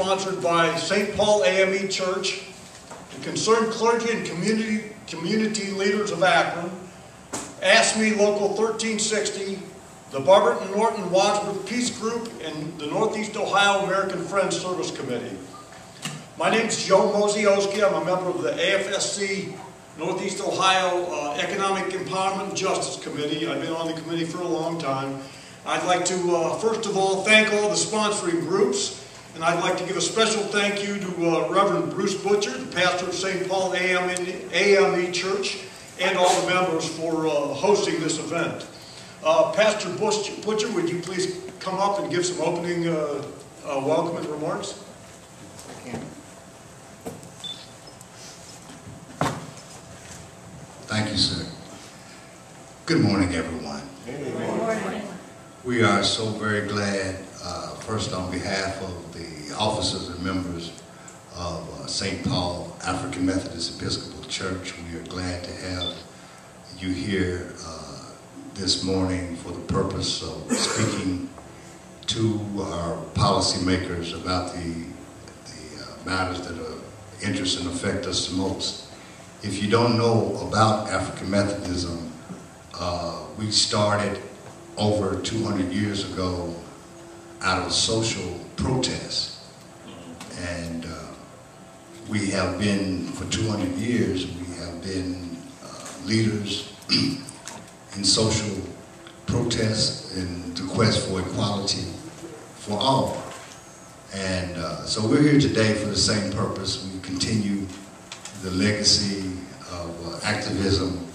sponsored by St. Paul A.M.E. Church, the concerned clergy and community leaders of Akron, A.M.E. Local 1360, the Barberton Norton Wadsworth Peace Group, and the Northeast Ohio American Friends Service Committee. My name is Joe Mosioski. I'm a member of the AFSC Northeast Ohio Economic Empowerment and Justice Committee. I've been on the committee for a long time. I'd like to, first of all, thank all the sponsoring groups, and I'd like to give a special thank you to Reverend Bruce Butcher, the pastor of St. Paul A.M.E. Church, and all the members for hosting this event. Pastor Butcher, would you please come up and give some opening welcome and remarks? Thank you, sir. Good morning, everyone. Good morning. We are so very glad, first on behalf of the officers and members of St. Paul African Methodist Episcopal Church, we are glad to have you here this morning for the purpose of speaking to our policymakers about the matters that interest and affect us the most. If you don't know about African Methodism, we started over 200 years ago out of social protest. And we have been, for 200 years, we have been leaders in social protest and the quest for equality for all. And so we're here today for the same purpose. We continue the legacy of activism,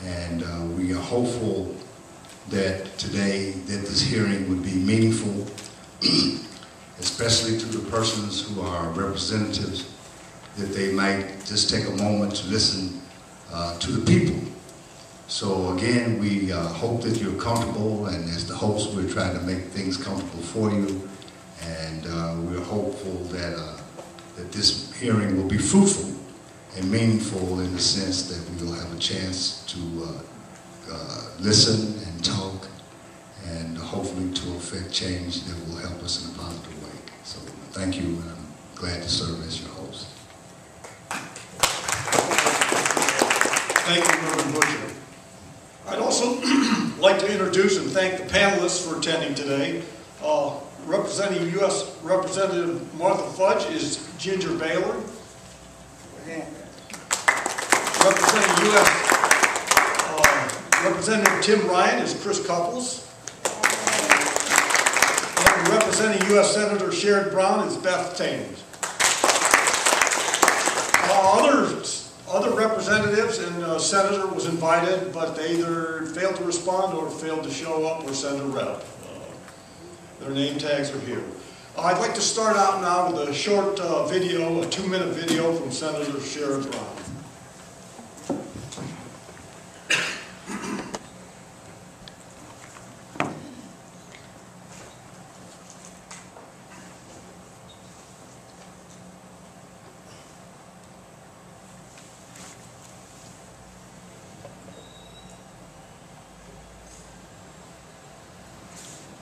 and we are hopeful that today that this hearing would be meaningful, especially to the persons who are representatives, that they might just take a moment to listen to the people. So again, we hope that you're comfortable, and as the host, we're trying to make things comfortable for you, and we're hopeful that, that this hearing will be fruitful and meaningful in the sense that we will have a chance to listen and talk, and hopefully to affect change that will help us in a positive way. So thank you, and I'm glad to serve as your host. Thank you, Reverend Butcher. I'd also like to introduce and thank the panelists for attending today. Representing U.S. Representative Martha Fudge is Ginger Baylor. Representing U.S. Representative Tim Ryan is Chris Couples. And representing U.S. Senator Sherrod Brown is Beth Thames. Other representatives and senator was invited, but they either failed to respond or failed to show up or send a rep. Their name tags are here. I'd like to start out now with a short video, a 2-minute video from Senator Sherrod Brown.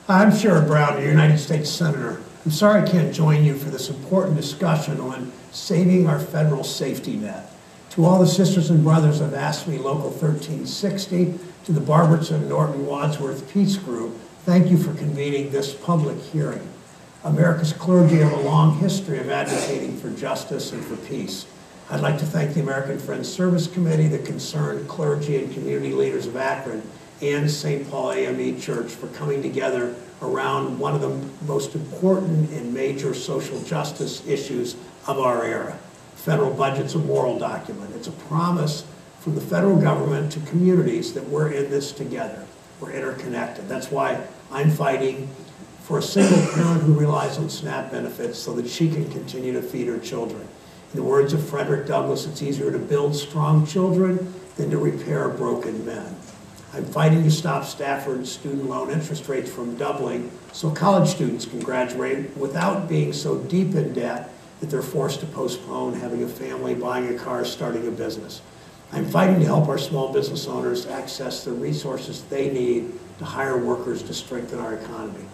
I'm Sherrod Brown, a United States Senator. I'm sorry I can't join you for this important discussion on saving our federal safety net. To all the sisters and brothers of A.M.E. Local 1360, to the Barberton Norton Wadsworth Peace Group, thank you for convening this public hearing. America's clergy have a long history of advocating for justice and for peace. I'd like to thank the American Friends Service Committee, the concerned clergy and community leaders of Akron, and St. Paul A.M.E. Church for coming together around one of the most important and major social justice issues of our era. Federal budget's a moral document. It's a promise from the federal government to communities that we're in this together. We're interconnected. That's why I'm fighting for a single parent who relies on SNAP benefits so that she can continue to feed her children. In the words of Frederick Douglass, it's easier to build strong children than to repair broken men. I'm fighting to stop Stafford's student loan interest rates from doubling so college students can graduate without being so deep in debt that they're forced to postpone having a family, buying a car, starting a business. I'm fighting to help our small business owners access the resources they need to hire workers to strengthen our economy.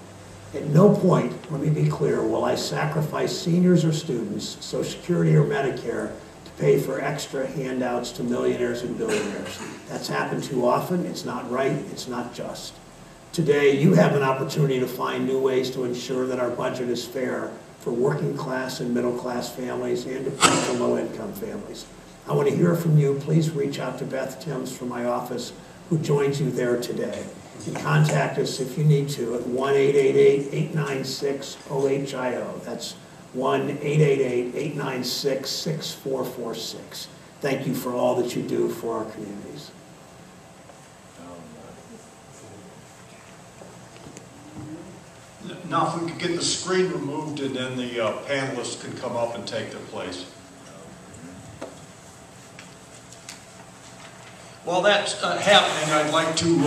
At no point, let me be clear, will I sacrifice seniors or students, Social Security or Medicare, to pay for extra handouts to millionaires and billionaires. That's happened too often. It's not right. It's not just. Today, you have an opportunity to find new ways to ensure that our budget is fair for working class and middle class families and to for low income families. I want to hear from you. Please reach out to Beth Timms from my office, who joins you there today. And contact us if you need to at 1-888-896-OHIO. That's 1-888-896-6446. Thank you for all that you do for our communities. Now, if we could get the screen removed and then the panelists could come up and take their place. While that's happening, I'd like to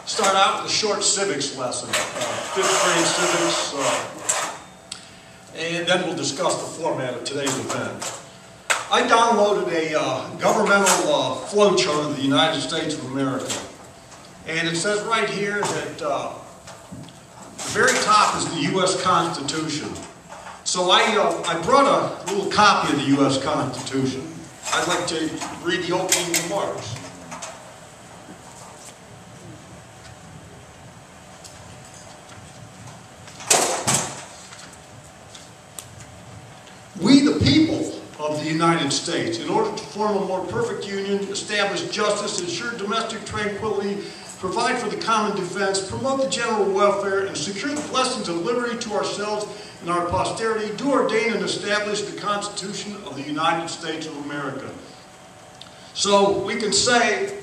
start out with a short civics lesson, 5th grade civics, and then we'll discuss the format of today's event. I downloaded a governmental flow chart of the United States of America, and it says right here that the very top is the U.S. Constitution. So I brought a little copy of the U.S. Constitution. I'd like to read the opening remarks. We, the people of the United States, in order to form a more perfect union, establish justice, ensure domestic tranquility, provide for the common defense, promote the general welfare, and secure the blessings of liberty to ourselves and our posterity, do ordain and establish the Constitution of the United States of America. So we can say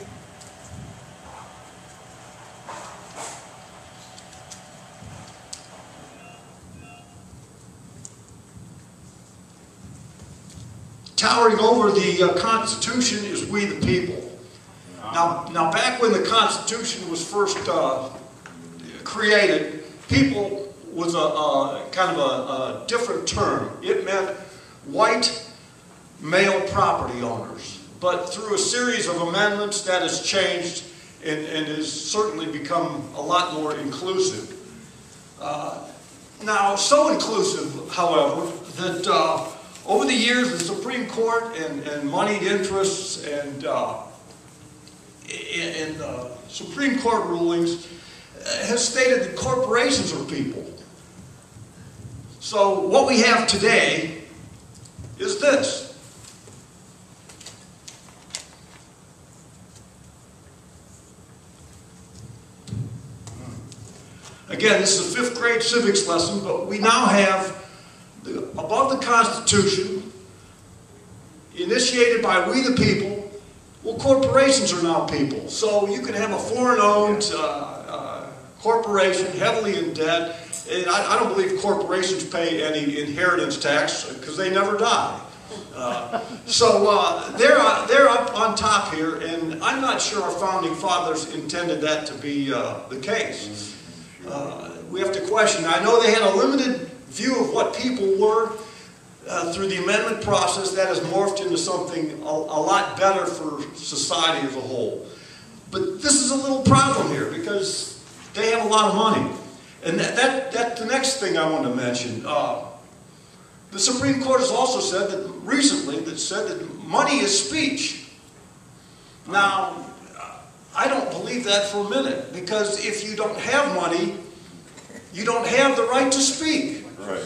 towering over the Constitution is we the people. Now, back when the Constitution was first created, people was a kind of a different term. It meant white male property owners. But through a series of amendments, that has changed and has certainly become a lot more inclusive. Now, so inclusive, however, that over the years, the Supreme Court and moneyed interests and Supreme Court rulings has stated that corporations are people. So what we have today is this. Again, this is a 5th grade civics lesson, but we now have above the Constitution, initiated by we the people. Well, corporations are now people. So you can have a foreign-owned corporation heavily in debt. And I don't believe corporations pay any inheritance tax because they never die. So they're up on top here, and I'm not sure our founding fathers intended that to be the case. We have to question. I know they had a limited view of what people were. Through the amendment process, that has morphed into something a lot better for society as a whole. But this is a little problem here because they have a lot of money. And that's the next thing I want to mention. The Supreme Court has also said that recently that money is speech. Now, I don't believe that for a minute, because if you don't have money, you don't have the right to speak. Right.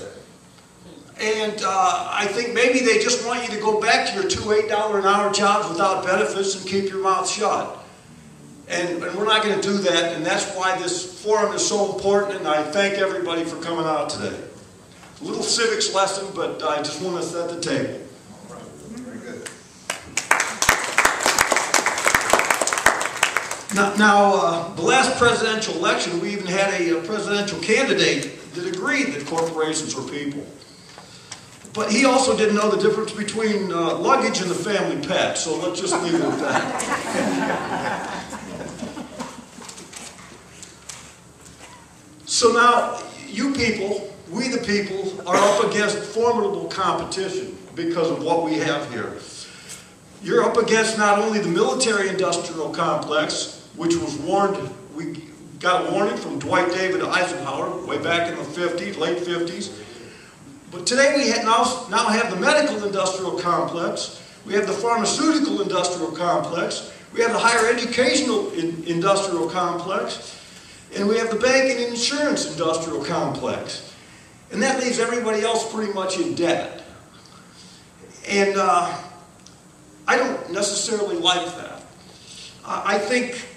And I think maybe they just want you to go back to your $2 $8 an hour jobs without benefits and keep your mouth shut. And we're not going to do that, and that's why this forum is so important, and I thank everybody for coming out today. A little civics lesson, but I just want to set the table. All right. Very good. Now, the last presidential election, we even had a presidential candidate that agreed that corporations are people. But he also didn't know the difference between luggage and the family pet, so let's just leave it at that. So now, you people, we the people, are up against formidable competition because of what we have here. You're up against not only the military-industrial complex, which was warned, we got a warning from Dwight David Eisenhower way back in the 50s, late 50s. But today we now have the medical industrial complex, we have the pharmaceutical industrial complex, we have the higher educational industrial complex, and we have the banking and insurance industrial complex. And that leaves everybody else pretty much in debt. And I don't necessarily like that. I think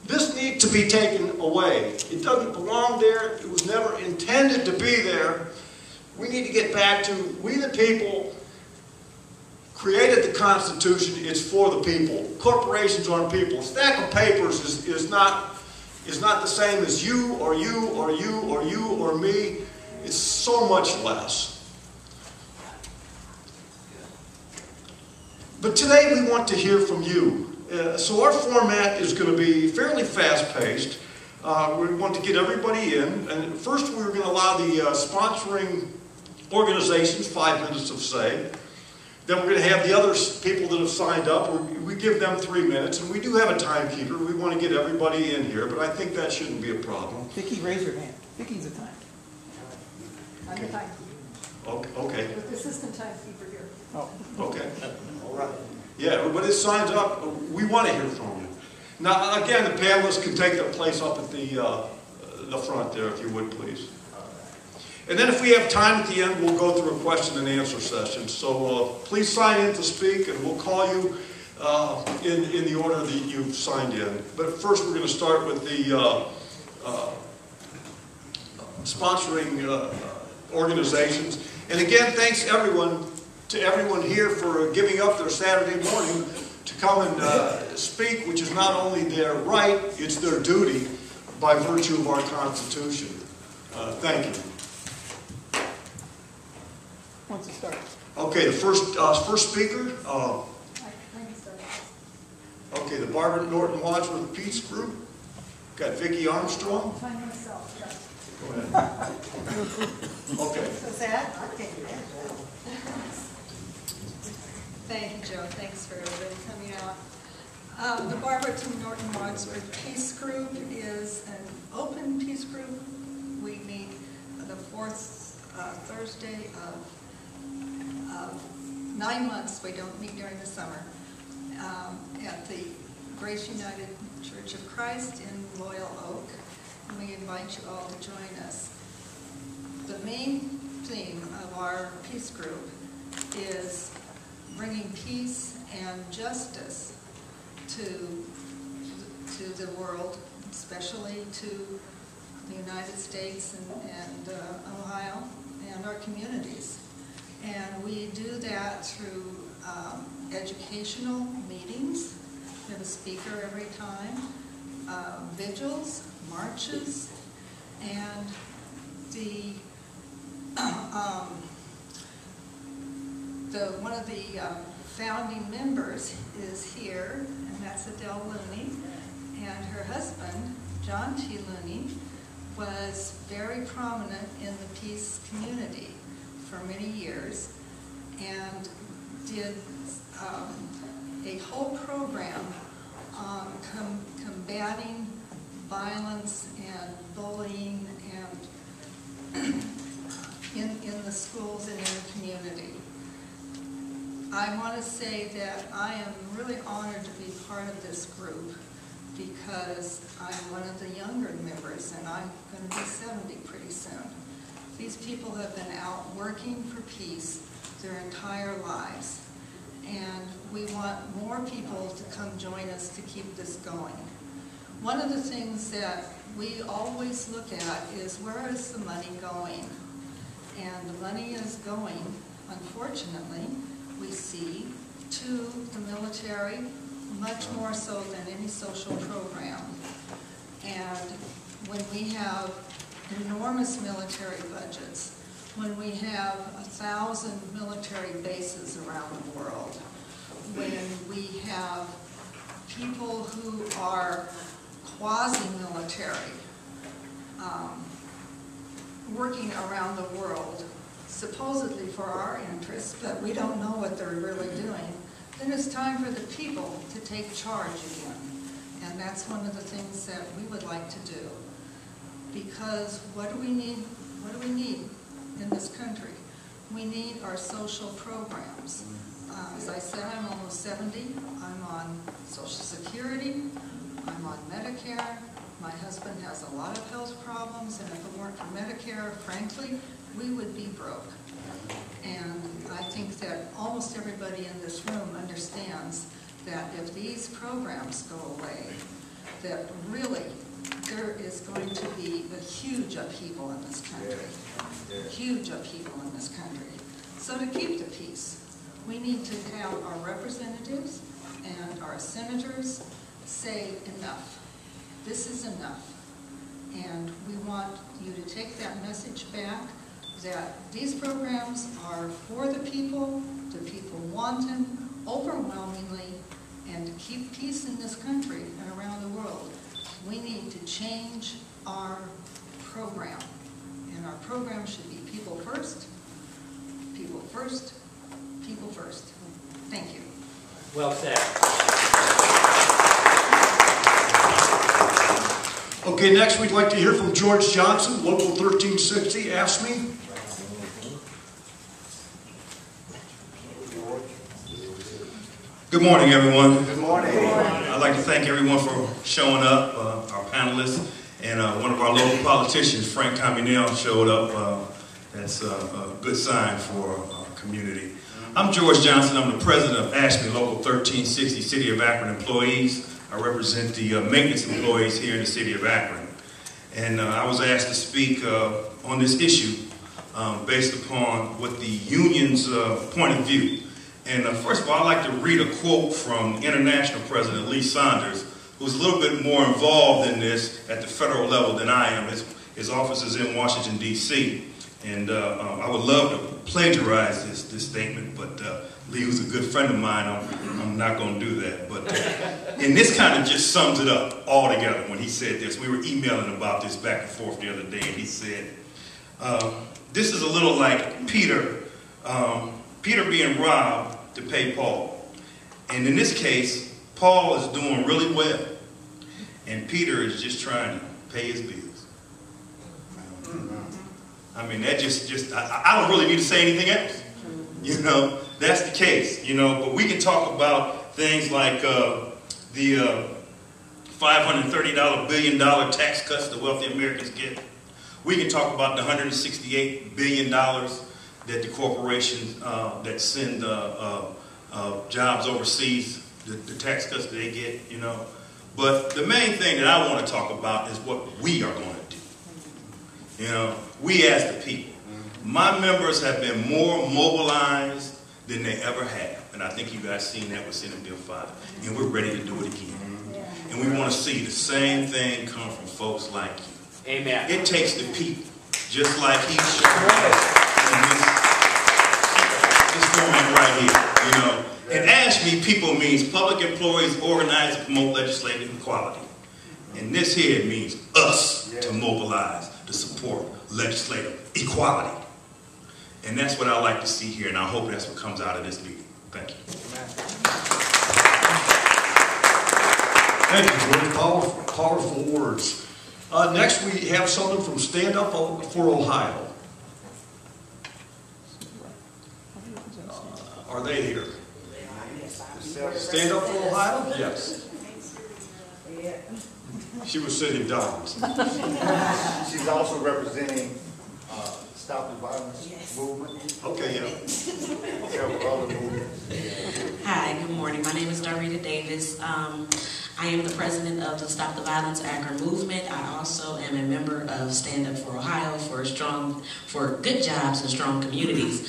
this needs to be taken away. It doesn't belong there. It was never intended to be there. We need to get back to, we the people created the Constitution. It's for the people. Corporations aren't people. A stack of papers is not the same as you or you or you or you or me. It's so much less. But today we want to hear from you. So our format is going to be fairly fast-paced. We want to get everybody in. And first we're going to allow the sponsoring organizations 5 minutes of say. Then we're going to have the other people that have signed up. We give them 3 minutes. And we do have a timekeeper. We want to get everybody in here. But I think that shouldn't be a problem. Vicki, raise your hand. Vicki's a timekeeper. I'm the timekeeper. Okay. With the assistant timekeeper here. Oh. Okay. All right. Yeah, everybody that signs up, we want to hear from you. Now, again, the panelists can take their place up at the front there, if you would, please. And then if we have time at the end, we'll go through a question and answer session. So please sign in to speak, and we'll call you in the order that you've signed in. But first, we're going to start with the sponsoring organizations. And again, thanks to everyone here for giving up their Saturday morning to come and speak, which is not only their right, it's their duty by virtue of our Constitution. Thank you. Once it starts. Okay, the first speaker. I can start. Okay, the Barbara Norton Wadsworth Peace Group. Got Vicki Armstrong. I'll find myself, yes. Go ahead. Okay. So sad? I'll take it. Thank you, Joe. Thanks for everybody coming out. The Barbara Norton Wadsworth Peace Group is an open peace group. We meet the fourth Thursday of 9 months. We don't meet during the summer. At the Grace United Church of Christ in Loyal Oak. And we invite you all to join us. The main theme of our peace group is bringing peace and justice to the world, especially to the United States and Ohio and our communities. And we do that through educational meetings. We have a speaker every time, vigils, marches, and one of the founding members is here, and that's Adele Looney, and her husband, John T. Looney, was very prominent in the peace community for many years, and did a whole program on combating violence and bullying and in the schools and in the community. I want to say that I am really honored to be part of this group because I'm one of the younger members, and I'm going to be 70 pretty soon. These people have been out working for peace their entire lives, and we want more people to come join us to keep this going. One of the things that we always look at is, where is the money going? And the money is going, unfortunately, we see, to the military, much more so than any social program. And when we have enormous military budgets, when we have 1,000 military bases around the world, when we have people who are quasi-military working around the world, supposedly for our interests, but we don't know what they're really doing, then it's time for the people to take charge again. And that's one of the things that we would like to do. Because what do we need? What do we need in this country? We need our social programs. As I said, I'm almost 70. I'm on Social Security. I'm on Medicare. My husband has a lot of health problems, and if it weren't for Medicare, frankly, we would be broke. And I think that almost everybody in this room understands that if these programs go away, that really there is going to be a huge upheaval in this country. Huge upheaval in this country. So to keep the peace, we need to have our representatives and our senators say enough. This is enough. And we want you to take that message back that these programs are for the people want them overwhelmingly, and to keep peace in this country and around the world, we need to change our program. And our program should be people first, people first, people first. Thank you. Well said. Okay, next we'd like to hear from George Johnson, Local 1360, A.M.E. Good morning, everyone. Good morning. I'd like to thank everyone for showing up, our panelists, and one of our local politicians, Frank Caminel, showed up. That's a good sign for our community. I'm George Johnson. I'm the president of A.M.E. Local 1360 City of Akron employees. I represent the maintenance employees here in the city of Akron. And I was asked to speak on this issue based upon what the union's point of view. And first of all, I'd like to read a quote from International President Lee Saunders, who's a little bit more involved in this at the federal level than I am. His office is in Washington, D.C. And I would love to plagiarize this statement, but Lee, who's a good friend of mine, I'm not going to do that. But and this kind of just sums it up all together when he said this. We were emailing about this back and forth the other day, and he said, this is a little like Peter being robbed to pay Paul. And in this case, Paul is doing really well, and Peter is just trying to pay his bills. I mean, that I don't really need to say anything else. You know, that's the case, you know, but we can talk about things like the $530 billion tax cuts the wealthy Americans get. We can talk about the $168 billion that the corporations that send jobs overseas, the tax cuts that they get, you know. But the main thing that I want to talk about is what we are going to do. You know, we as the people. My members have been more mobilized than they ever have. And I think you guys seen that with Senate Bill 5. And we're ready to do it again. And we want to see the same thing come from folks like you. Amen. It takes the people, just like he showed. This moment right here, you know. And A.M.E. people means public employees organized to promote legislative equality. And this here means us to mobilize to support legislative equality. And that's what I like to see here, and I hope that's what comes out of this meeting. Thank you. Thank you, George. Powerful words. Next, we have someone from Stand Up for Ohio. Are they here? Stand Up for Ohio? Yes. She was sitting down. She's also representing Stop the Violence movement. Okay, yeah. Several other movements. Hi, good morning. My name is Darita Davis. I am the president of the Stop the Violence Akron movement. I also am a member of Stand Up for Ohio for good jobs and strong communities.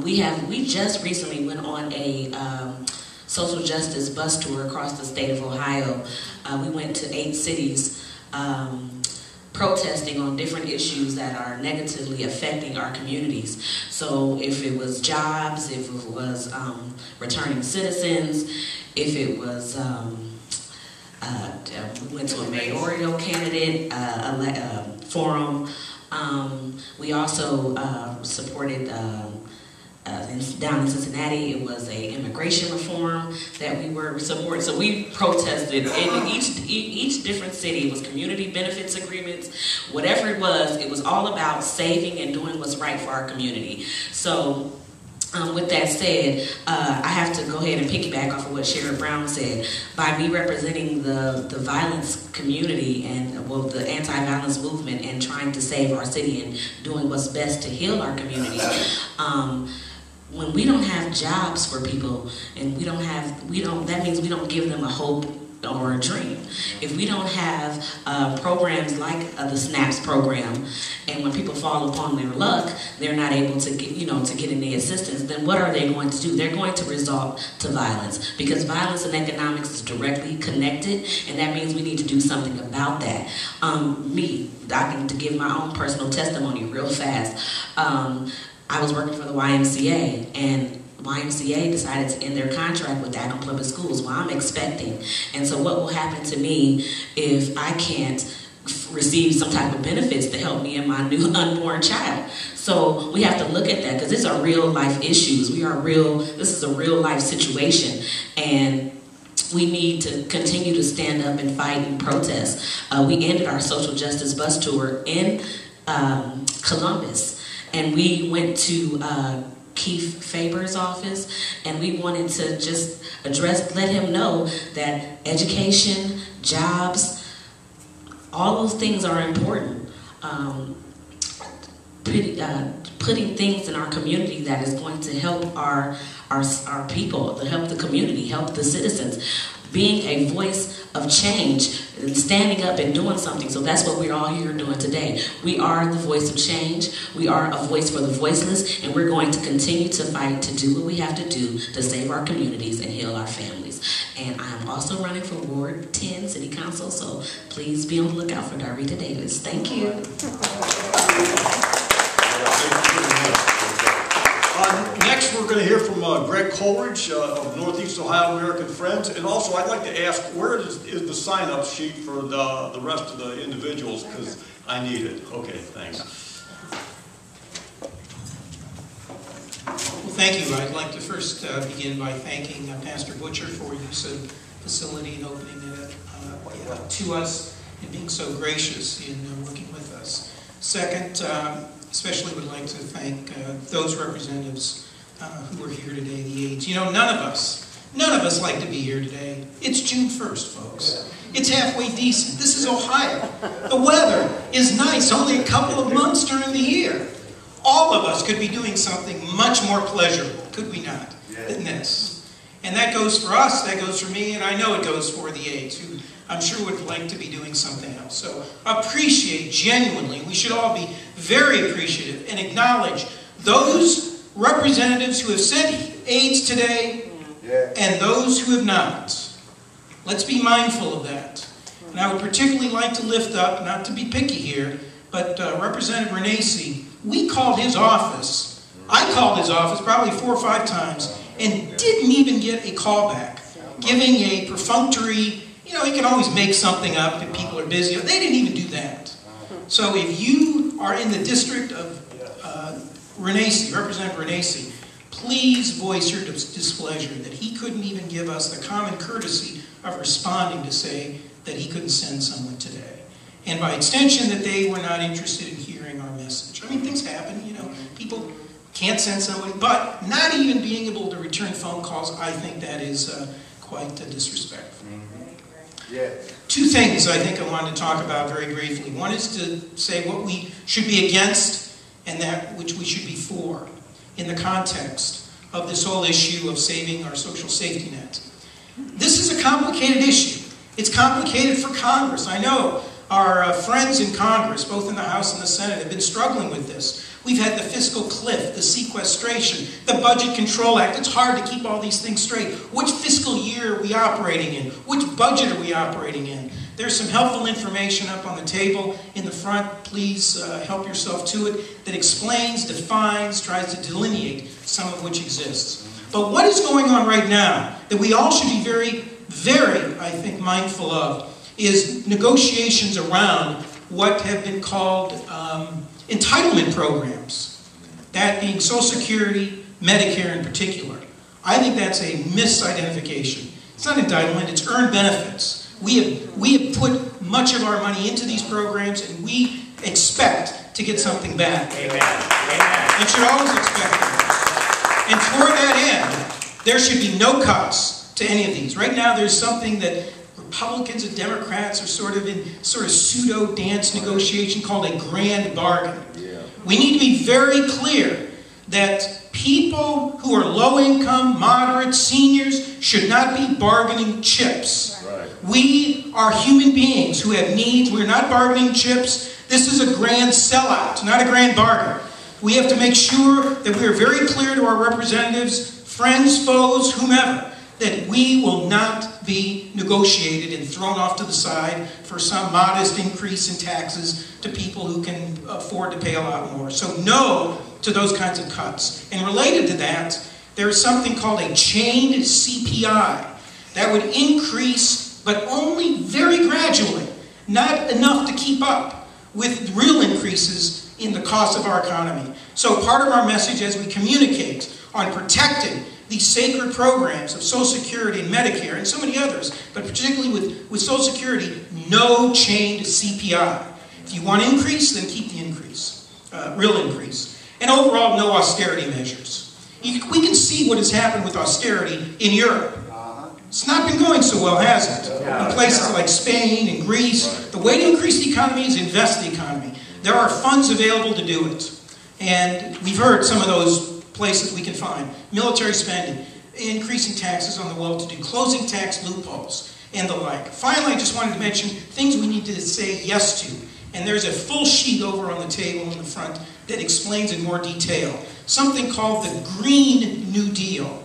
We just recently went on a social justice bus tour across the state of Ohio. We went to 8 cities protesting on different issues that are negatively affecting our communities. So if it was jobs, if it was returning citizens, if it was, we went to a mayoral candidate forum. We also supported down in Cincinnati, it was a immigration reform that we were supporting. So we protested in each different city. It was community benefits agreements, whatever it was all about saving and doing what's right for our community. So with that said, I have to go ahead and piggyback off of what Sherrod Brown said. By me representing the violence community and, well, the anti-violence movement and trying to save our city and doing what's best to heal our community, when we don't have jobs for people and that means we don't give them a hope or a dream. If we don't have programs like the SNAPS program, and when people fall upon their luck, they're not able to get any assistance, then what are they going to do? They're going to resort to violence, because violence and economics is directly connected, and that means we need to do something about that. I can give my own personal testimony real fast. I was working for the YMCA, and YMCA decided to end their contract with Akron Public Schools. Well, I'm expecting. And so what will happen to me if I can't receive some type of benefits to help me and my new unborn child? So we have to look at that, because these are real life issues. This is a real life situation. And we need to continue to stand up and fight and protest. We ended our social justice bus tour in Columbus. And we went to Keith Faber's office, and we wanted to just let him know that education, jobs, all those things are important. Putting things in our community that is going to help our people, to help the community, help the citizens. Being a voice of change and standing up and doing something. So that's what we're all here doing today. We are the voice of change. We are a voice for the voiceless, and we're going to continue to fight to do what we have to do to save our communities and heal our families. And I am also running for Ward 10 City Council, so please be on the lookout for Darita Davis. Thank you. Next, we're going to hear from Greg Coleridge of Northeast Ohio American Friends. And also, I'd like to ask, where is the sign-up sheet for the rest of the individuals? Because I need it. Okay, thanks. Well, thank you. I'd like to first begin by thanking Pastor Butcher for use of the facility and opening it to us and being so gracious in working with us. Second, especially would like to thank those representatives who are here today, the aides. You know, none of us like to be here today. It's June 1st, folks. It's halfway decent. This is Ohio. The weather is nice, only a couple of months during the year. All of us could be doing something much more pleasurable, could we not, than this? And that goes for us, that goes for me, and I know it goes for the aides, who I'm sure would like to be doing something else. So appreciate, genuinely, we should all be very appreciative and acknowledge those representatives who have sent aides today and those who have not. Let's be mindful of that. And I would particularly like to lift up, not to be picky here, but Representative Renacci. We called his office. I called his office probably 4 or 5 times and didn't even get a call back, giving a perfunctory, you know, he can always make something up if people are busy. They didn't even do that. So if you are in the district of Renacci, Representative Renacci, please voice your displeasure that he couldn't even give us the common courtesy of responding to say that he couldn't send someone today. And by extension, that they were not interested in hearing our message. I mean, things happen, you know. People can't send somebody, but not even being able to return phone calls, I think that is quite disrespectful. Two things I think I wanted to talk about very briefly. One is to say what we should be against and that which we should be for in the context of this whole issue of saving our social safety net. This is a complicated issue. It's complicated for Congress. I know our friends in Congress, both in the House and the Senate, have been struggling with this. We've had the fiscal cliff, the sequestration, the Budget Control Act. It's hard to keep all these things straight. Which fiscal year are we operating in? Which budget are we operating in? There's some helpful information up on the table in the front. Please help yourself to it, that explains, defines, tries to delineate some of which exists. But what is going on right now that we all should be very, very, I think, mindful of is negotiations around what have been called entitlement programs. That being Social Security, Medicare in particular. I think that's a misidentification. It's not entitlement, it's earned benefits. We have put much of our money into these programs, and we expect to get something back. Amen. Amen. And should always expect that. And toward that end, there should be no cuts to any of these. Right now, there's something that Republicans and Democrats are sort of pseudo dance negotiation called a grand bargain. Yeah. We need to be very clear that people who are low income, moderate, seniors should not be bargaining chips. Right. We are human beings who have needs. We're not bargaining chips. This is a grand sellout, not a grand bargain. We have to make sure that we are very clear to our representatives, friends, foes, whomever, that we will not be negotiated and thrown off to the side for some modest increase in taxes to people who can afford to pay a lot more. So no to those kinds of cuts. And related to that, there is something called a chained CPI that would increase, but only very gradually, not enough to keep up with real increases in the cost of our economy. So part of our message as we communicate on protecting these sacred programs of Social Security and Medicare and so many others, but particularly with Social Security, no chained CPI. If you want to increase, then keep the increase, real increase. And overall, no austerity measures. We can see what has happened with austerity in Europe. It's not been going so well, has it? In places like Spain and Greece, the way to increase the economy is invest the economy. There are funds available to do it. And we've heard some of those places we can find. Military spending, increasing taxes on the well-to-do, closing tax loopholes, and the like. Finally, I just wanted to mention things we need to say yes to. And there's a full sheet over on the table in the front that explains in more detail. Something called the Green New Deal.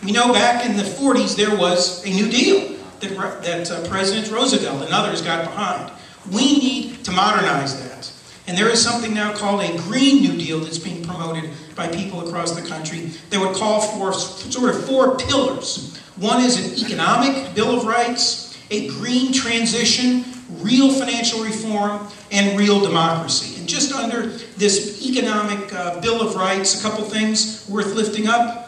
We know back in the 40s there was a New Deal that President Roosevelt and others got behind. We need to modernize that. And there is something now called a Green New Deal that's being promoted by people across the country that would call for sort of 4 pillars. One is an economic Bill of Rights, a green transition, real financial reform, and real democracy. And just under this economic Bill of Rights, a couple things worth lifting up.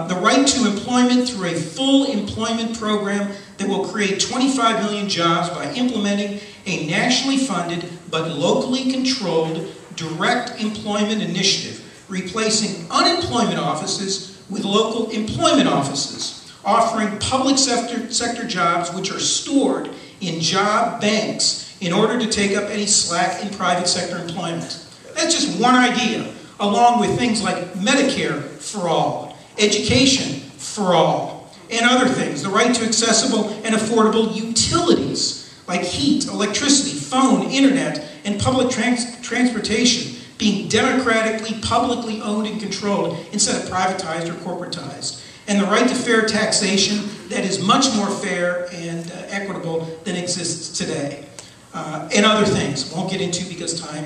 The right to employment through a full employment program that will create 25 million jobs by implementing a nationally funded but locally controlled direct employment initiative, replacing unemployment offices with local employment offices, offering public sector jobs which are stored in job banks in order to take up any slack in private sector employment. That's just one idea, along with things like Medicare for all, education for all, and other things. The right to accessible and affordable utilities like heat, electricity, phone, internet, and public transportation being democratically, publicly owned and controlled instead of privatized or corporatized. And the right to fair taxation that is much more fair and equitable than exists today. And other things. Won't get into because time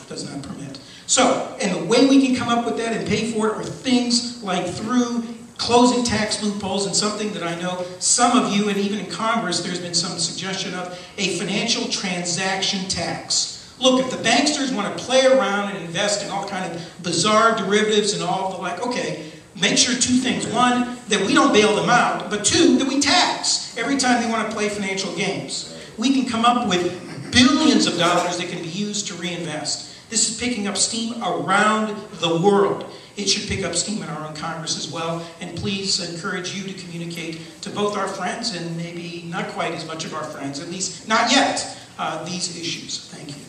does not permit. So, and the way we can come up with that and pay for it are things like through closing tax loopholes, and something that I know some of you, and even in Congress, there's been some suggestion of a financial transaction tax. Look, if the banksters want to play around and invest in all kind of bizarre derivatives and all the like, okay, make sure 2 things. 1, that we don't bail them out, but 2, that we tax every time they want to play financial games. We can come up with billions of dollars that can be used to reinvest. This is picking up steam around the world. It should pick up steam in our own Congress as well. And please encourage you to communicate to both our friends and maybe not quite as much of our friends, at least not yet, these issues. Thank you.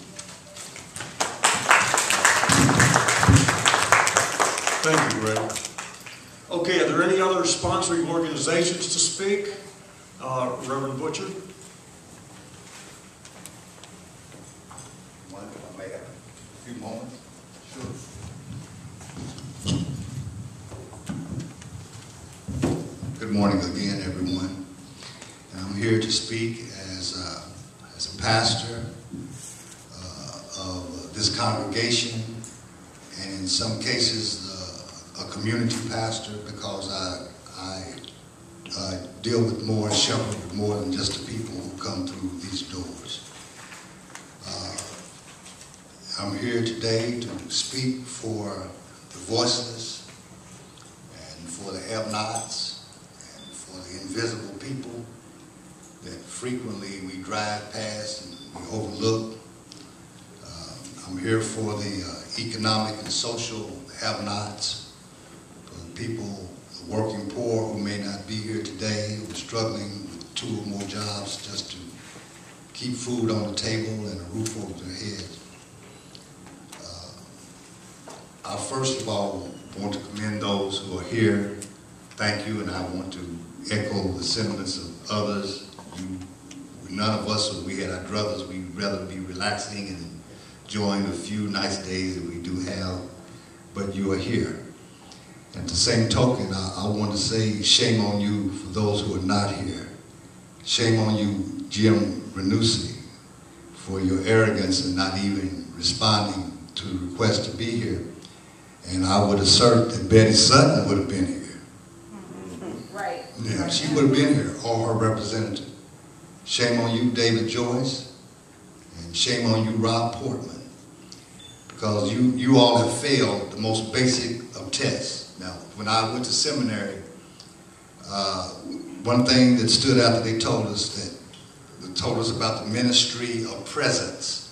Thank you, Greg. Okay, are there any other sponsoring organizations to speak? Reverend Butcher? If I may have a few moments. Sure. Good morning again, everyone. I'm here to speak as a pastor of this congregation, and in some cases a community pastor, because I deal with more and shepherd with more than just the people who come through these doors. I'm here today to speak for the voiceless, have-nots and for the invisible people that frequently we drive past and we overlook. I'm here for the economic and social have-nots, for the people, the working poor who may not be here today, who are struggling with 2 or more jobs just to keep food on the table and a roof over their heads. I first of all want to commend those who are here. Thank you, and I want to echo the sentiments of others. None of us, if we had our druthers, we'd rather be relaxing and enjoying the few nice days that we do have, but you are here. And the same token, I want to say shame on you for those who are not here. Shame on you, Jim Renucci, for your arrogance and not even responding to the request to be here. And I would assert that Betty Sutton would have been here. Right. Yeah, she would have been here, or her representative. Shame on you, David Joyce, and shame on you, Rob Portman, because you all have failed the most basic of tests. Now, when I went to seminary, one thing that stood out that they told us about the ministry of presence.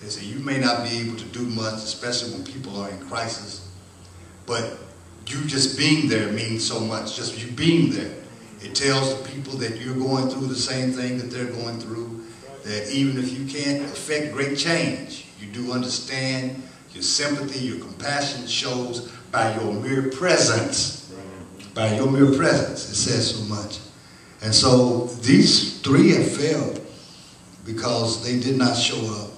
They said you may not be able to do much, especially when people are in crisis, but you just being there means so much. Just you being there, it tells the people that you're going through the same thing that they're going through. That even if you can't affect great change, you do understand. Your sympathy, your compassion shows by your mere presence. By your mere presence, it says so much. And so these 3 have failed because they did not show up.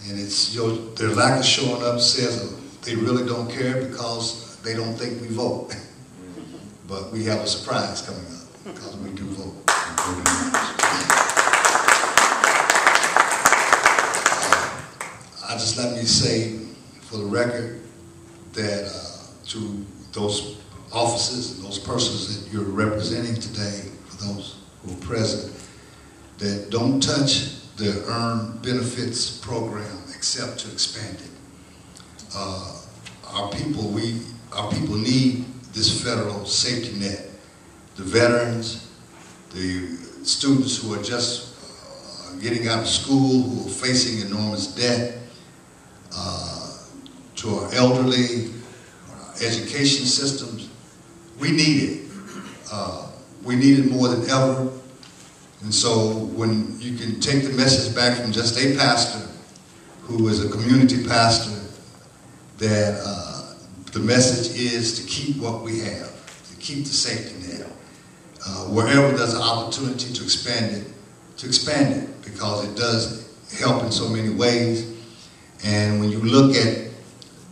And it's their lack of showing up says they really don't care because they don't think we vote. But we have a surprise coming up because we do vote. Let me say for the record that to those offices and those persons that you're representing today, for those who are present, that don't touch the earned benefits program except to expand it. Our people need this federal safety net. The veterans, the students who are just getting out of school, who are facing enormous debt, to our elderly, our education systems, we need it. We need it more than ever. And so when you can take the message back from just a pastor who is a community pastor, that the message is to keep what we have, to keep the safety net. Wherever there's an opportunity to expand it, because it does help in so many ways. And when you look at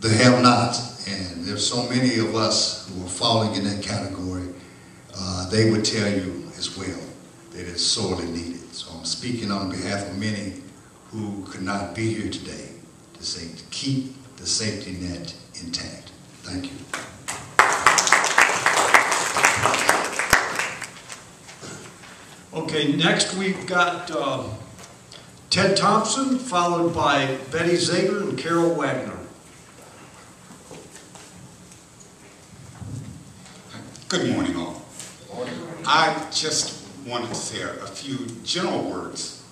the have-nots, and there's so many of us who are falling in that category, they would tell you as well that it's sorely needed. So I'm speaking on behalf of many who could not be here today to say to keep the safety net intact. Thank you. Okay, next we've got Ted Thompson, followed by Betty Zager and Carol Wagner. Good morning, all. I just wanted to say a few general words.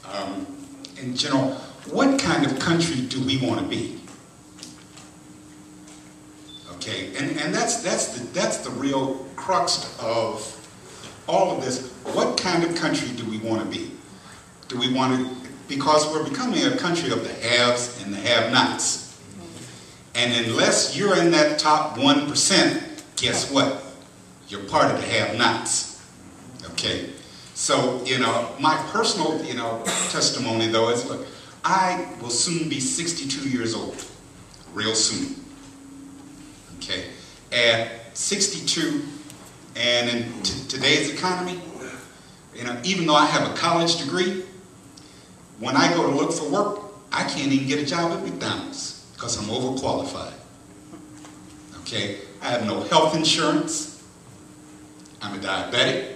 In general, what kind of country do we want to be? Okay, and that's the real crux of all of this. What kind of country do we want to be? Do we want to, because we're becoming a country of the haves and the have-nots. And unless you're in that top 1%, guess what? You're part of the have-nots. Okay? So, my personal, testimony though is, look, I will soon be 62 years old. Real soon. Okay? At 62, and in today's economy, even though I have a college degree, when I go to look for work, I can't even get a job at McDonald's because I'm overqualified. Okay? I have no health insurance. I'm a diabetic.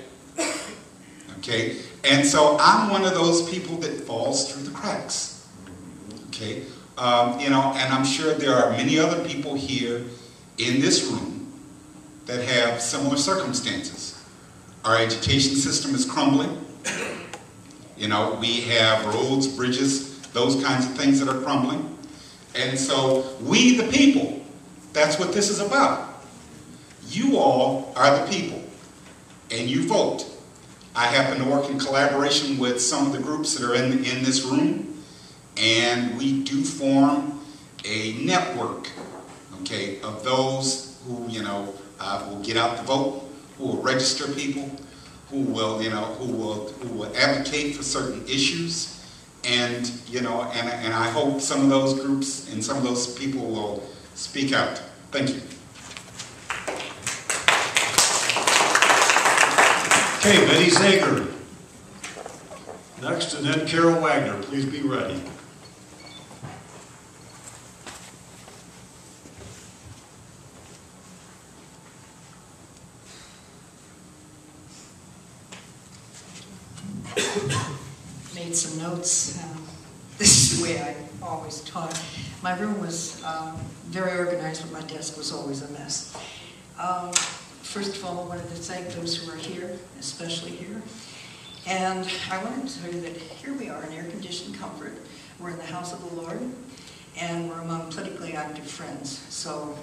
Okay? And so I'm one of those people that falls through the cracks. Okay? And I'm sure there are many other people here in this room that have similar circumstances. Our education system is crumbling. You know, we have roads, bridges, those kinds of things that are crumbling. And so we, the people, that's what this is about. You all are the people, and you vote. I happen to work in collaboration with some of the groups that are in this room, and we do form a network, okay, of those who, you know, will get out the vote, who will register people, who will, you know, who will advocate for certain issues, and, you know, and I hope some of those groups and some of those people will speak out. Thank you. Okay, Betty Zager. Next, and then Carol Wagner. Please be ready. Made some notes. This is the way I always taught. My room was very organized, but my desk was always a mess. First of all, I wanted to thank those who are here, especially here. And I wanted to tell you that here we are in air-conditioned comfort. We're in the house of the Lord, and we're among politically active friends. So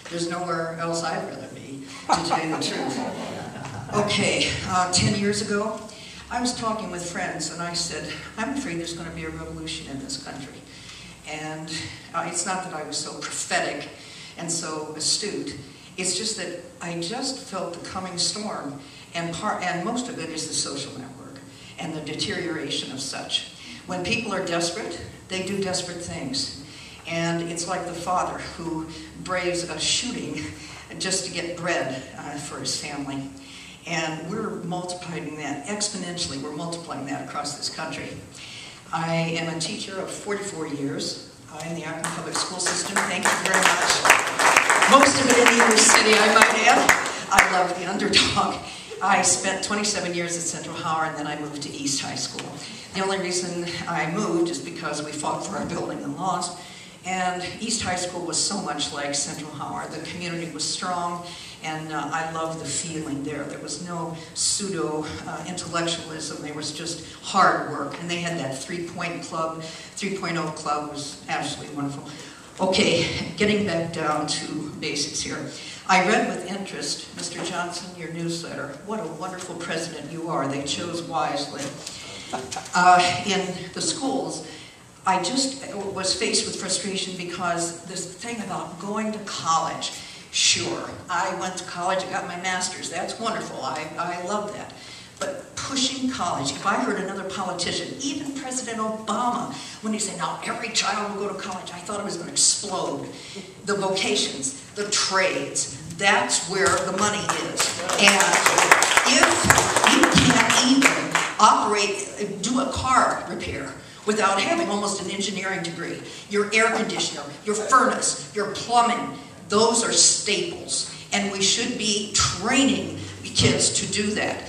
there's nowhere else I'd rather be, to tell you the truth. Okay, 10 years ago, I was talking with friends, and I said, I'm afraid there's going to be a revolution in this country. And it's not that I was so prophetic and so astute. It's just that I just felt the coming storm, and most of it is the social network and the deterioration of such. When people are desperate, they do desperate things. And it's like the father who braves a shooting just to get bread for his family. And we're multiplying that exponentially. We're multiplying that across this country. I am a teacher of 44 years in the Akron public school system. Thank you very much. Most of it in the inner city, I might add. I love the underdog. I spent 27 years at Central Howard, and then I moved to East High School. The only reason I moved is because we fought for our building and lost. And East High School was so much like Central Howard. The community was strong, and I loved the feeling there. There was no pseudo-intellectualism. There was just hard work. And they had that 3-point club. 3.0 club was absolutely wonderful. Okay, getting back down to basics here. I read with interest, Mr. Johnson, your newsletter. What a wonderful president you are. They chose wisely. In the schools, I just was faced with frustration because this thing about going to college, sure, I went to college, I got my master's, that's wonderful, I love that. But pushing college, if I heard another politician, even President Obama, when he said, now every child will go to college, I thought it was going to explode. The vocations, the trades, that's where the money is. And if you can't even operate, do a car repair without having almost an engineering degree, your air conditioner, your furnace, your plumbing, those are staples. And we should be training kids to do that.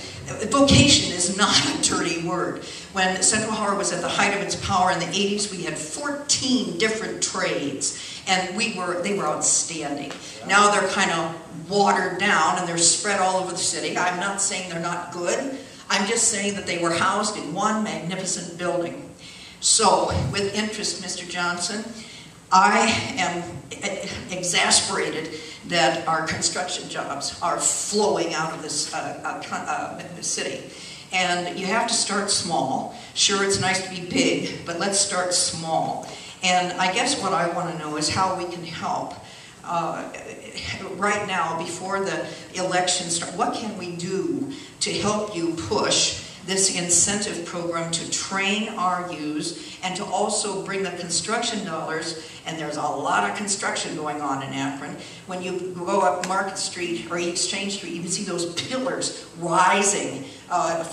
Vocation is not a dirty word. When Central Howard was at the height of its power in the 80s, we had 14 different trades, and they were outstanding. Now they're kind of watered down, and they're spread all over the city. I'm not saying they're not good. I'm just saying that they were housed in one magnificent building. So, with interest, Mr. Johnson, I am exasperated that our construction jobs are flowing out of this city. And you have to start small. Sure, it's nice to be big, but let's start small. And I guess what I want to know is how we can help. Right now, before the election starts, what can we do to help you push this incentive program to train our youth and to also bring the construction dollars, and there's a lot of construction going on in Akron. When you go up Market Street or Exchange Street, you can see those pillars rising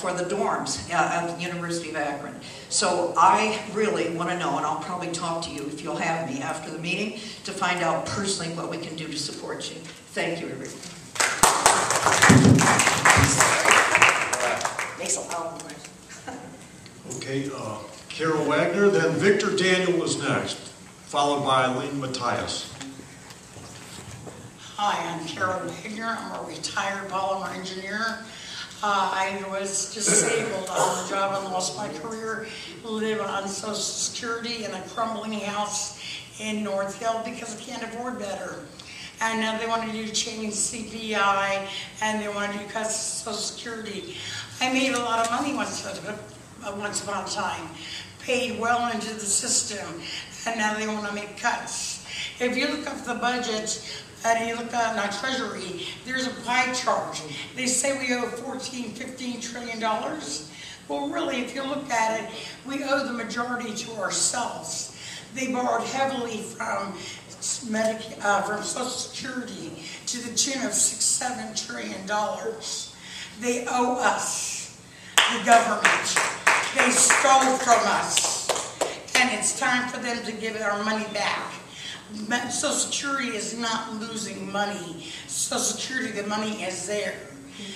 for the dorms at the University of Akron. So I really want to know, and I'll probably talk to you if you'll have me after the meeting, to find out personally what we can do to support you. Thank you, everyone. Makes a loud noise. Okay, Carol Wagner, then Victor Daniel was next, followed by Eileen Matthias. Hi, I'm Carol Wagner. I'm a retired polymer engineer. I was disabled on the job and lost my career. Live on Social Security in a crumbling house in North Hill because I can't afford better. And now they want to do change CPI and they want to do cuts to Social Security. I made a lot of money once upon a time, paid well into the system, and now they want to make cuts. If you look up the budget, and you look at our treasury, there's a pie chart. They say we owe $14–15 trillion. Well, really, if you look at it, we owe the majority to ourselves. They borrowed heavily from Social Security to the tune of $6–7 trillion. They owe us, the government. They stole from us, and it's time for them to give our money back. Social Security is not losing money. Social Security, the money is there.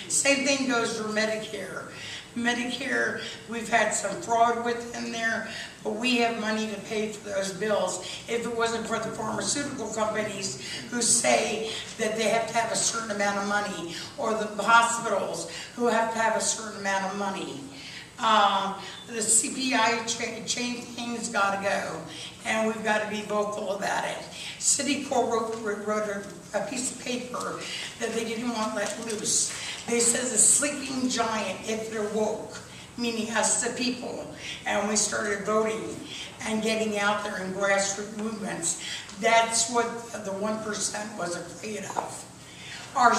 Same thing goes for Medicare. Medicare, we've had some fraud within there, but we have money to pay for those bills. If it wasn't for the pharmaceutical companies who say that they have to have a certain amount of money, or the hospitals who have to have a certain amount of money. The CPI chain thing's got to go, and we've got to be vocal about it. City Corps wrote a piece of paper that they didn't want let loose. They said the sleeping giant, if it awoke, meaning us the people, and we started voting and getting out there in grassroots movements. That's what the 1% was afraid of. Our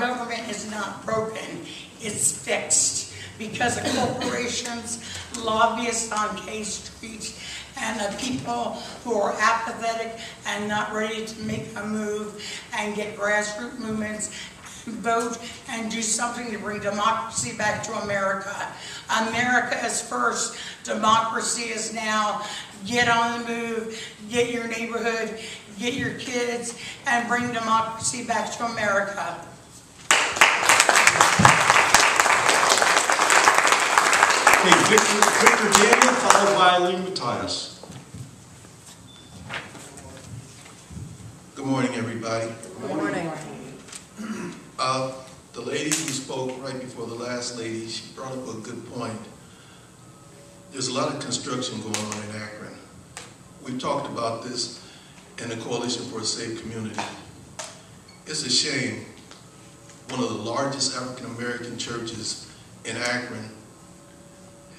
government is not broken, it's fixed. Because of corporations, lobbyists on K Street, and the people who are apathetic and not ready to make a move and get grassroots movements, and vote and do something to bring democracy back to America. America is first, democracy is now. Get on the move, get your neighborhood, get your kids, and bring democracy back to America. Okay, Victor Daniel, followed by Eileen Matthias. Good morning, everybody. Good morning. The lady who spoke right before the last lady, she brought up a good point. There's a lot of construction going on in Akron. We've talked about this in the Coalition for a Safe Community. It's a shame one of the largest African American churches in Akron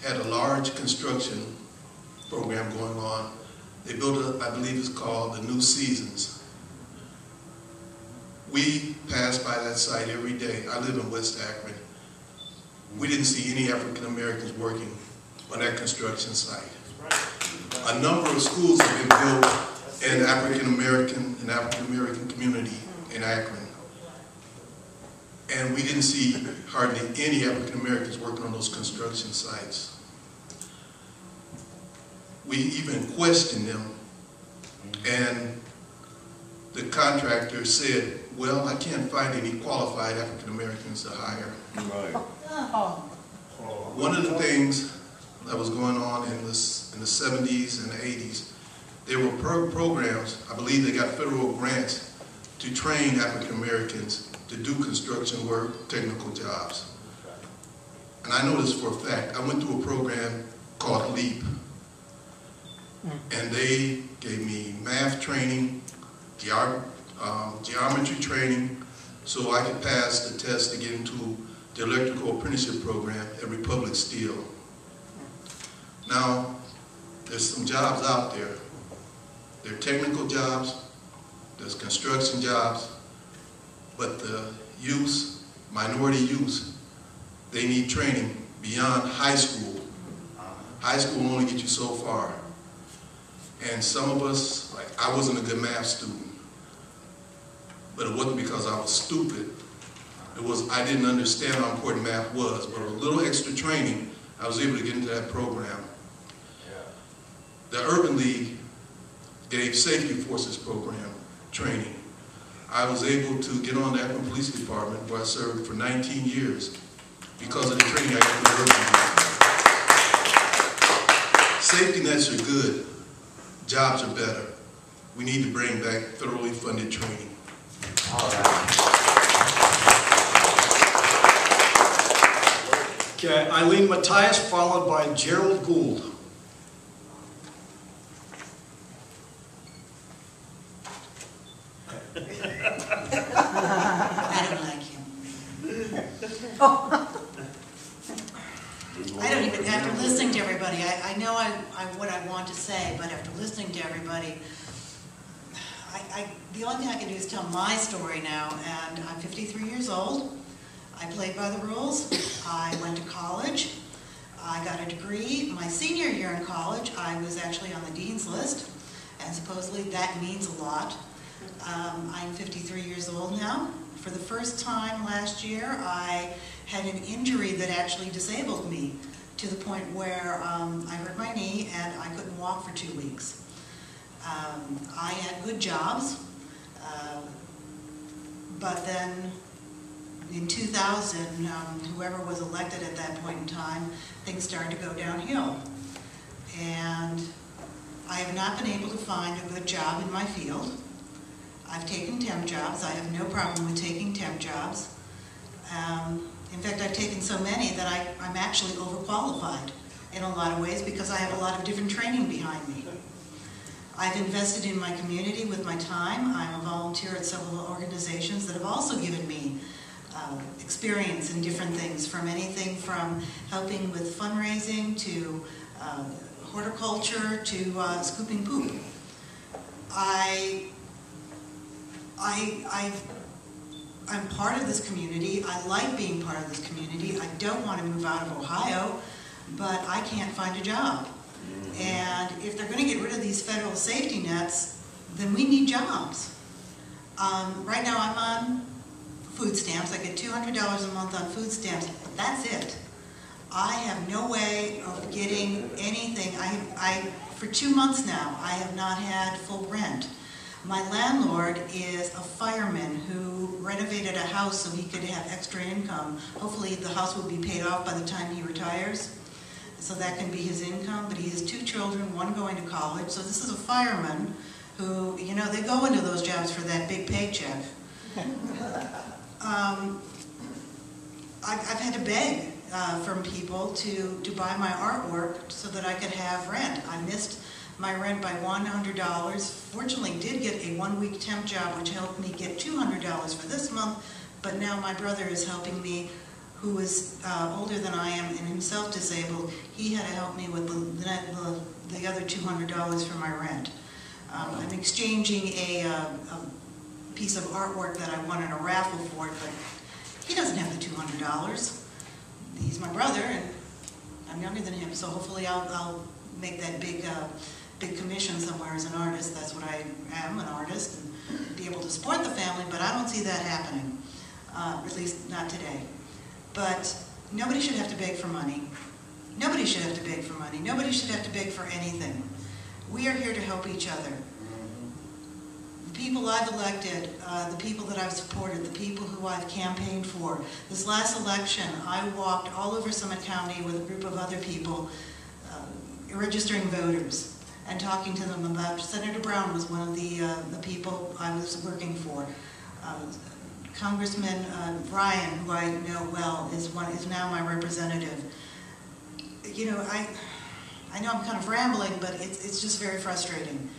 had a large construction program going on. They built I believe it's called the New Seasons. We pass by that site every day. I live in West Akron. We didn't see any African Americans working on that construction site. A number of schools have been built in African American community in Akron. And we didn't see hardly any African Americans working on those construction sites. We even questioned them, and the contractor said, well, I can't find any qualified African Americans to hire. Right. One of the things that was going on in the 70s and the 80s, there were programs, I believe they got federal grants to train African Americans to do construction work, technical jobs. And I know this for a fact. I went through a program called LEAP. And they gave me math training, geometry training, so I could pass the test to get into the electrical apprenticeship program at Republic Steel. Now, there's some jobs out there. There are technical jobs, there's construction jobs, but the youth, minority youth, they need training beyond high school. High school will only get you so far. And some of us, like I wasn't a good math student, but it wasn't because I was stupid. It was I didn't understand how important math was, but a little extra training, I was able to get into that program. The Urban League gave Safety Forces program training. I was able to get on the Akron Police Department, where I served for 19 years because of the training I got from the Urban League. Safety nets are good. Jobs are better. We need to bring back federally funded training. Okay, Eileen Matthias, followed by Gerald Gould. I don't like him. I don't even, after listening to everybody, I know what I want to say, but after listening to everybody, the only thing I can do is tell my story now, and I'm 53 years old. I played by the rules. I went to college. I got a degree. My senior year in college, I was actually on the dean's list, and supposedly that means a lot. I'm 53 years old now. For the first time last year, I had an injury that actually disabled me to the point where I hurt my knee and I couldn't walk for 2 weeks. I had good jobs, but then in 2000, whoever was elected at that point in time, things started to go downhill. And I have not been able to find a good job in my field. I've taken temp jobs. I have no problem with taking temp jobs. In fact, I've taken so many that I'm actually overqualified in a lot of ways because I have a lot of different training behind me. I've invested in my community with my time. I'm a volunteer at several organizations that have also given me experience in different things, from anything from helping with fundraising to horticulture to scooping poop. I'm part of this community. I like being part of this community. I don't want to move out of Ohio, but I can't find a job. And if they're going to get rid of these federal safety nets, then we need jobs. Right now I'm on food stamps. I get $200 a month on food stamps, but that's it. I have no way of getting anything. For 2 months now, I have not had full rent. My landlord is a fireman who renovated a house so he could have extra income. Hopefully the house will be paid off by the time he retires, so that can be his income. But he has 2 children, one going to college. So this is a fireman who, you know, they go into those jobs for that big paycheck. I've had to beg from people to buy my artwork so that I could have rent. I missed my rent by $100. Fortunately, did get a 1-week temp job, which helped me get $200 for this month, but now my brother is helping me, who is older than I am and himself disabled. He had to help me with the other $200 for my rent. I'm exchanging a piece of artwork that I won in a raffle for it, but he doesn't have the $200. He's my brother, and I'm younger than him, so hopefully I'll make that big commission somewhere as an artist. That's what I am, an artist, and be able to support the family, but I don't see that happening, at least not today. But nobody should have to beg for money. Nobody should have to beg for money. Nobody should have to beg for anything. We are here to help each other. The people I've elected, the people that I've supported, the people who I've campaigned for. This last election, I walked all over Summit County with a group of other people, registering voters and talking to them about, Senator Brown was one of the people I was working for. Congressman Ryan, who I know well, is now my representative. You know, I know I'm kind of rambling, but it's just very frustrating.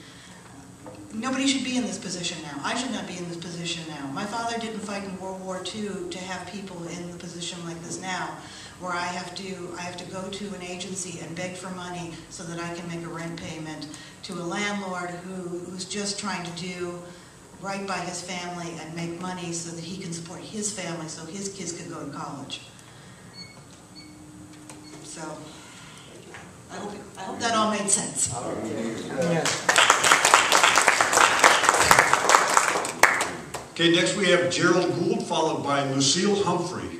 Nobody should be in this position now. I should not be in this position now. My father didn't fight in World War II to have people in the position like this now, where I have to go to an agency and beg for money so that I can make a rent payment, to a landlord who's just trying to do right by his family and make money so that he can support his family so his kids can go to college. So I hope that all made sense. Okay, next we have Gerald Gould, followed by Lucille Humphrey.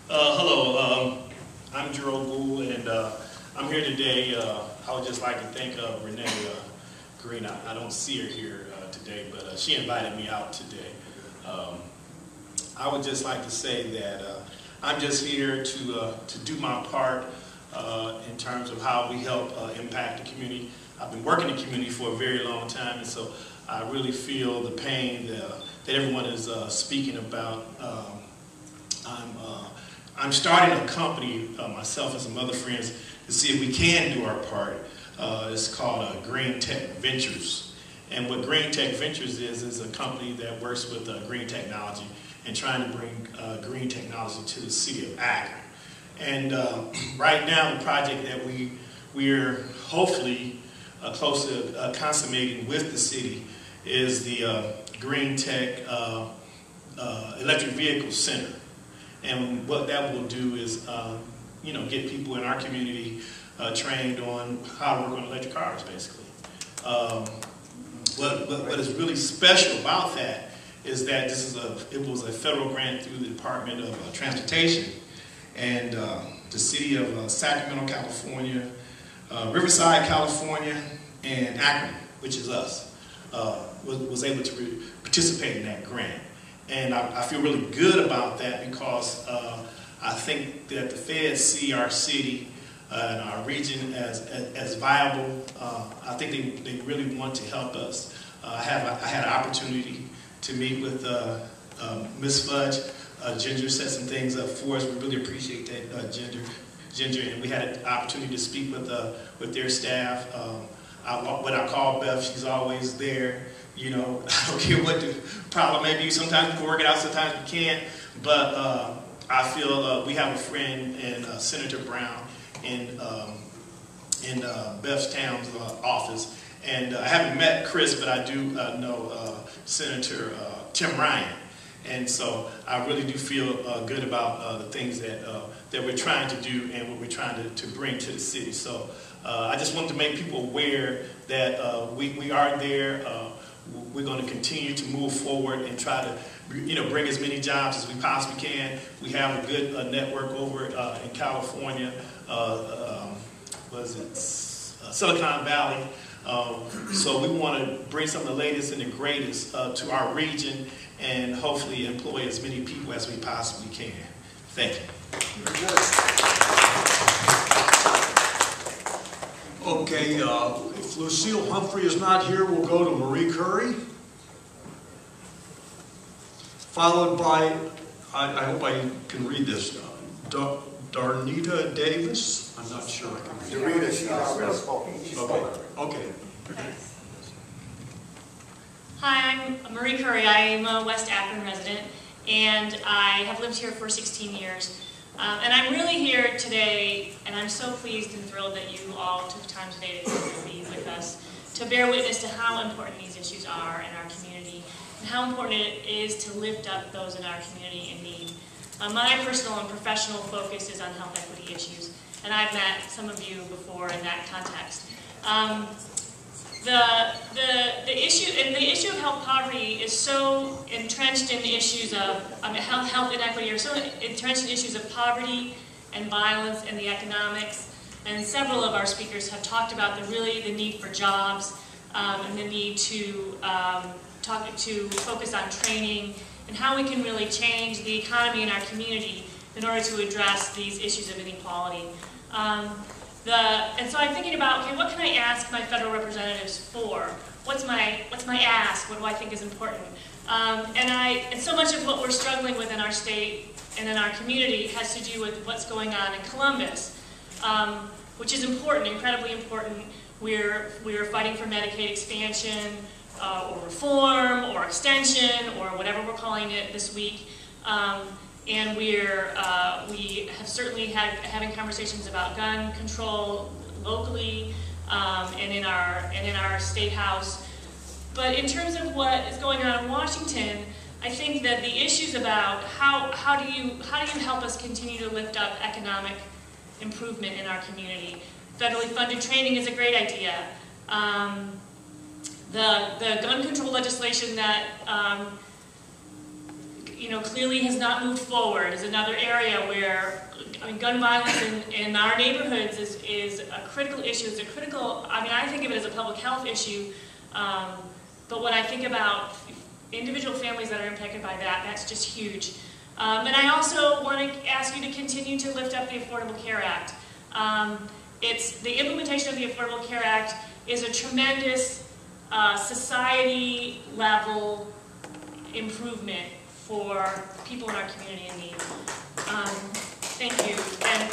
Hello, I'm Gerald Gould, and I'm here today. I would just like to thank Renee Green. I don't see her here today, but she invited me out today. I would just like to say that I'm just here to do my part in terms of how we help impact the community. I've been working in the community for a very long time, and so I really feel the pain that everyone is speaking about. I'm starting a company, myself and some other friends, to see if we can do our part. It's called Green Tech Ventures. And what Green Tech Ventures is a company that works with green technology and trying to bring green technology to the city of Akron. And right now, the project that we're hopefully close to consummating with the city is the Green Tech Electric Vehicle Center. And what that will do is, get people in our community trained on how to work on electric cars, basically. What is really special about that is that it was a federal grant through the Department of Transportation, and the city of Sacramento, California, Riverside, California, and Akron, which is us, was able to participate in that grant. And I feel really good about that because I think that the feds see our city and our region as viable. I think they really want to help us. I had an opportunity to meet with Ms. Fudge. Ginger set some things up for us. We really appreciate that, Ginger, and we had an opportunity to speak with their staff. What I call Beth, she's always there. I don't care what the problem may be. Sometimes we can work it out, sometimes we can't. But I feel we have a friend in Senator Brown in Beth's town's office. And I haven't met Chris, but I do know Senator Tim Ryan. And so I really do feel good about the things that we're trying to do and what we're trying to bring to the city. So I just wanted to make people aware that we are there. We're going to continue to move forward and try to, bring as many jobs as we possibly can. We have a good network over in California, Silicon Valley. So we want to bring some of the latest and the greatest to our region and hopefully employ as many people as we possibly can. Thank you. Okay, if Lucille Humphrey is not here, we'll go to Marie Curry, followed by, I hope I can read this, Darnita Davis. I'm not sure I can read it. Darnita, okay. Hi, I'm Marie Curry. I'm a West Akron resident, and I have lived here for 16 years. And I'm really here today, and I'm so pleased and thrilled that you all took time today to be with us, to bear witness to how important these issues are in our community, and how important it is to lift up those in our community in need. My personal and professional focus is on health equity issues, and I've met some of you before in that context. The issue of health poverty is so entrenched in the issues of health inequity, are so entrenched in issues of poverty and violence and the economics. And several of our speakers have talked about the need for jobs and the need to focus on training and how we can really change the economy in our community in order to address these issues of inequality. And so I'm thinking about, okay, what can I ask my federal representatives for? What's my ask? What do I think is important? And so much of what we're struggling with in our state and in our community has to do with what's going on in Columbus, which is important, incredibly important. We're fighting for Medicaid expansion, or reform, or extension, or whatever we're calling it this week. And we have certainly having conversations about gun control locally and in our state house. But in terms of what is going on in Washington, I think that the issues about how do you help us continue to lift up economic improvement in our community. Federally funded training is a great idea. The gun control legislation that clearly has not moved forward is another area where gun violence in our neighborhoods is a critical issue. It's a critical, I think of it as a public health issue, but when I think about individual families that are impacted by that, that's just huge. And I also want to ask you to continue to lift up the Affordable Care Act. the implementation of the Affordable Care Act is a tremendous society-level improvement for people in our community in need. Thank you. And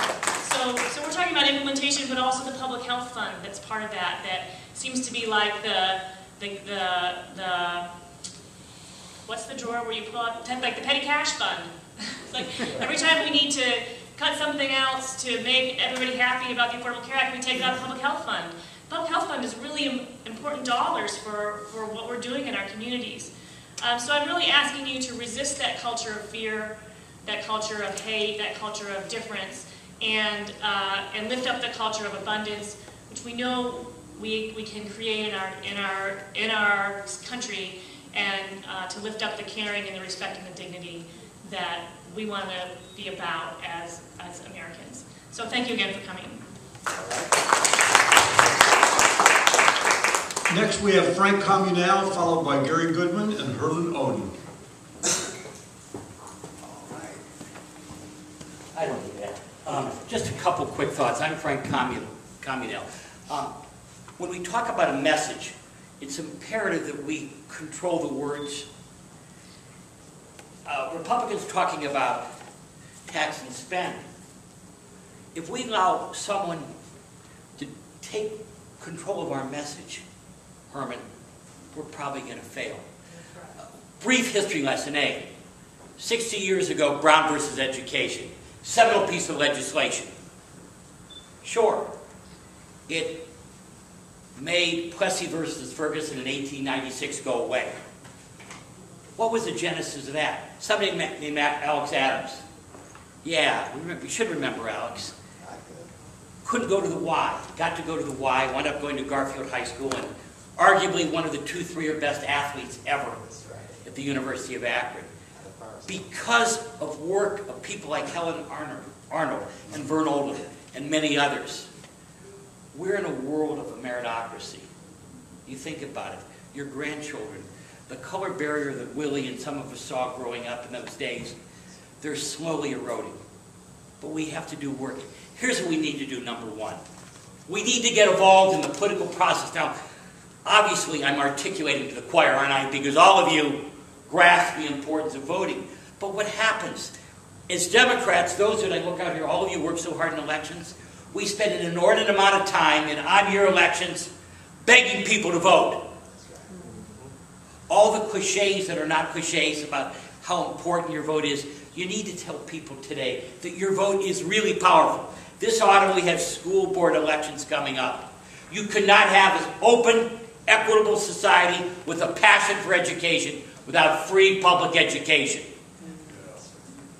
so we're talking about implementation, but also the public health fund that's part of that. That seems to be like the what's the drawer where you pull out, like the petty cash fund. It's like every time we need to cut something else to make everybody happy about the Affordable Care Act, we take it out of the public health fund. The public health fund is really important dollars for what we're doing in our communities. So I'm really asking you to resist that culture of fear, that culture of hate, that culture of difference, and lift up the culture of abundance, which we know we can create in our country, and to lift up the caring and the respect and the dignity that we want to be about as Americans. So thank you again for coming. Next we have Frank Communale, followed by Gary Goodman and Herlin Odin. I don't need that. Just a couple quick thoughts. I'm Frank Communale. When we talk about a message, it's imperative that we control the words. Republicans talking about tax and spend. If we allow someone to take control of our message, Herman, we're probably going to fail. Brief history lesson A. 60 years ago, Brown versus Education. Seminal piece of legislation. Sure, it made Plessy versus Ferguson in 1896 go away. What was the genesis of that? Somebody named Alex Adams. Yeah, we should remember Alex. Couldn't go to the Y. Got to go to the Y, wound up going to Garfield High School, and arguably one of the 2-3 best athletes ever at the University of Akron. Because of work of people like Helen Arnold and Vern Oldham and many others. We're in a world of a meritocracy. You think about it. Your grandchildren, the color barrier that Willie and some of us saw growing up in those days, they're slowly eroding. But we have to do work. Here's what we need to do, number one. We need to get involved in the political process. Now, obviously, I'm articulating to the choir, aren't I? Because all of you grasp the importance of voting. But what happens? As Democrats, those that I look out here, all of you work so hard in elections, we spend an inordinate amount of time in on-year elections begging people to vote. All the cliches that are not cliches about how important your vote is, you need to tell people today that your vote is really powerful. This autumn we have school board elections coming up. You could not have an open, equitable society with a passion for education without free public education.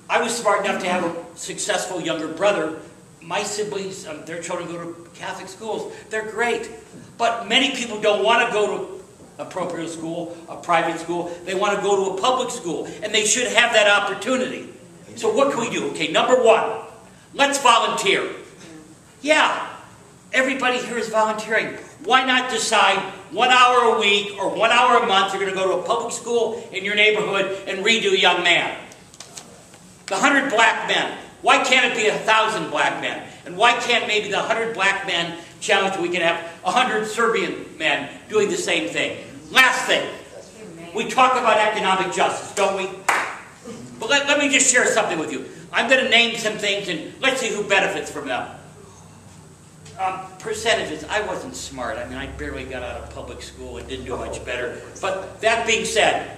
I was smart enough to have a successful younger brother. My siblings, their children go to Catholic schools. They're great. But many people don't want to go to a parochial school, a private school. They want to go to a public school. And they should have that opportunity. So what can we do? Okay, number one, let's volunteer. Yeah, everybody here is volunteering. Why not decide 1 hour a week or 1 hour a month you're going to go to a public school in your neighborhood and read to a young man? The 100 black men. Why can't it be 1,000 black men? And why can't maybe the 100 black men challenge we can have 100 Serbian men doing the same thing? Last thing. We talk about economic justice, don't we? But let me just share something with you. I'm going to name some things and let's see who benefits from them. Percentages. I wasn't smart. I mean, I barely got out of public school and didn't do much better. But that being said,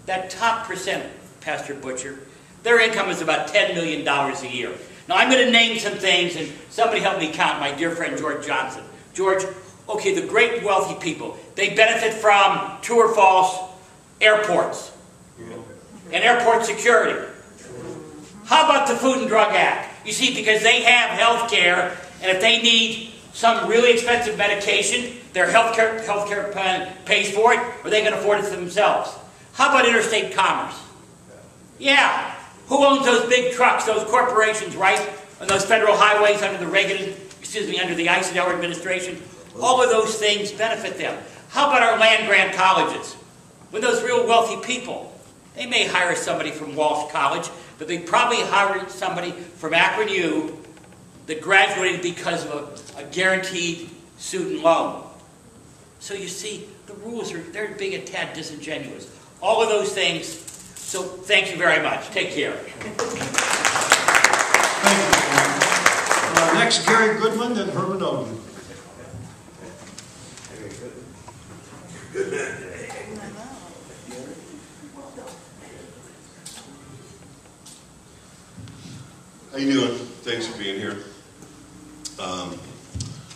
that top percent, Pastor Butcher, their income is about $10 million a year. Now, I'm going to name some things, and somebody help me count, my dear friend George Johnson. George, okay, the great wealthy people, they benefit from, true or false, airports and airport security. How about the Food and Drug Act? You see, because they have health care, and if they need some really expensive medication, their health care plan pays for it, or they can afford it for themselves. How about interstate commerce? Yeah. Who owns those big trucks, those corporations, right? On those federal highways under the Eisenhower administration? All of those things benefit them. How about our land-grant colleges? With those real wealthy people, they may hire somebody from Walsh College, but they probably hire somebody from Akron U that graduated because of a guaranteed student loan. So you see, the rules they're being a tad disingenuous. All of those things. So thank you very much. Take care. Thank you. Next, Gary Goodman, then Herman Oden. How you doing? Thanks for being here.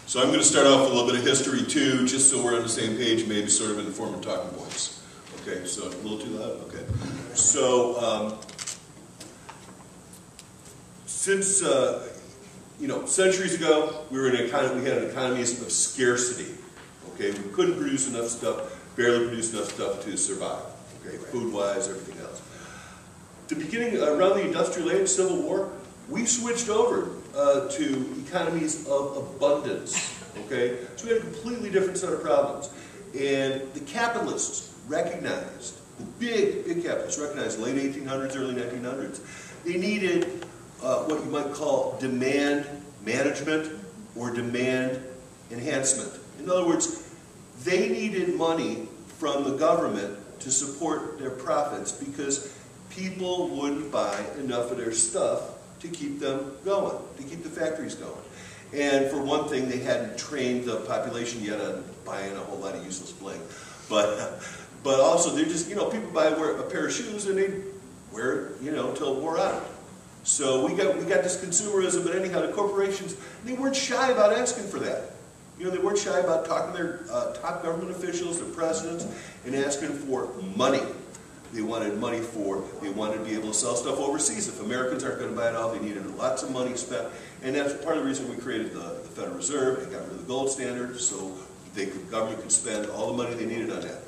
So I'm going to start off with a little bit of history too, just so we're on the same page, maybe sort of in the form of talking points. Okay, so a little too loud? Okay. So, since, centuries ago, we had an economy of scarcity. Okay, we couldn't produce enough stuff, barely produce enough stuff to survive. Okay, food-wise, everything else. The beginning, around the industrial age, Civil War, we switched over to economies of abundance. Okay, so we had a completely different set of problems. And the capitalists recognized, the big capitalists recognized, late 1800s, early 1900s, they needed what you might call demand management or demand enhancement. In other words, they needed money from the government to support their profits because people wouldn't buy enough of their stuff to keep them going, to keep the factories going. And for one thing, they hadn't trained the population yet on buying a whole lot of useless bling. But also, they're just, people buy a pair of shoes and they wear it, until it wore out. So we got this consumerism, but anyhow, the corporations, they weren't shy about asking for that. They weren't shy about talking to their top government officials, their presidents, and asking for money. They wanted money they wanted to be able to sell stuff overseas. If Americans aren't going to buy it all, they needed lots of money spent. And that's part of the reason we created the Federal Reserve and got rid of the gold standard, so the government could spend all the money they needed on that.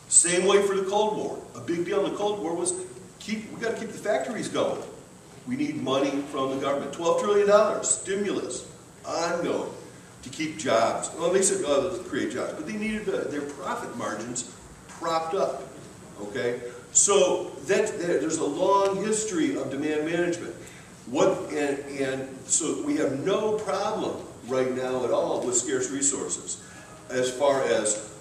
Same way for the Cold War. A big deal in the Cold War was we got to keep the factories going. We need money from the government. $12 trillion, stimulus, ongoing, to keep jobs. Well, they said, let's create jobs. But they needed their profit margins propped up, okay? So there's a long history of demand management. And so we have no problem right now at all with scarce resources as far as,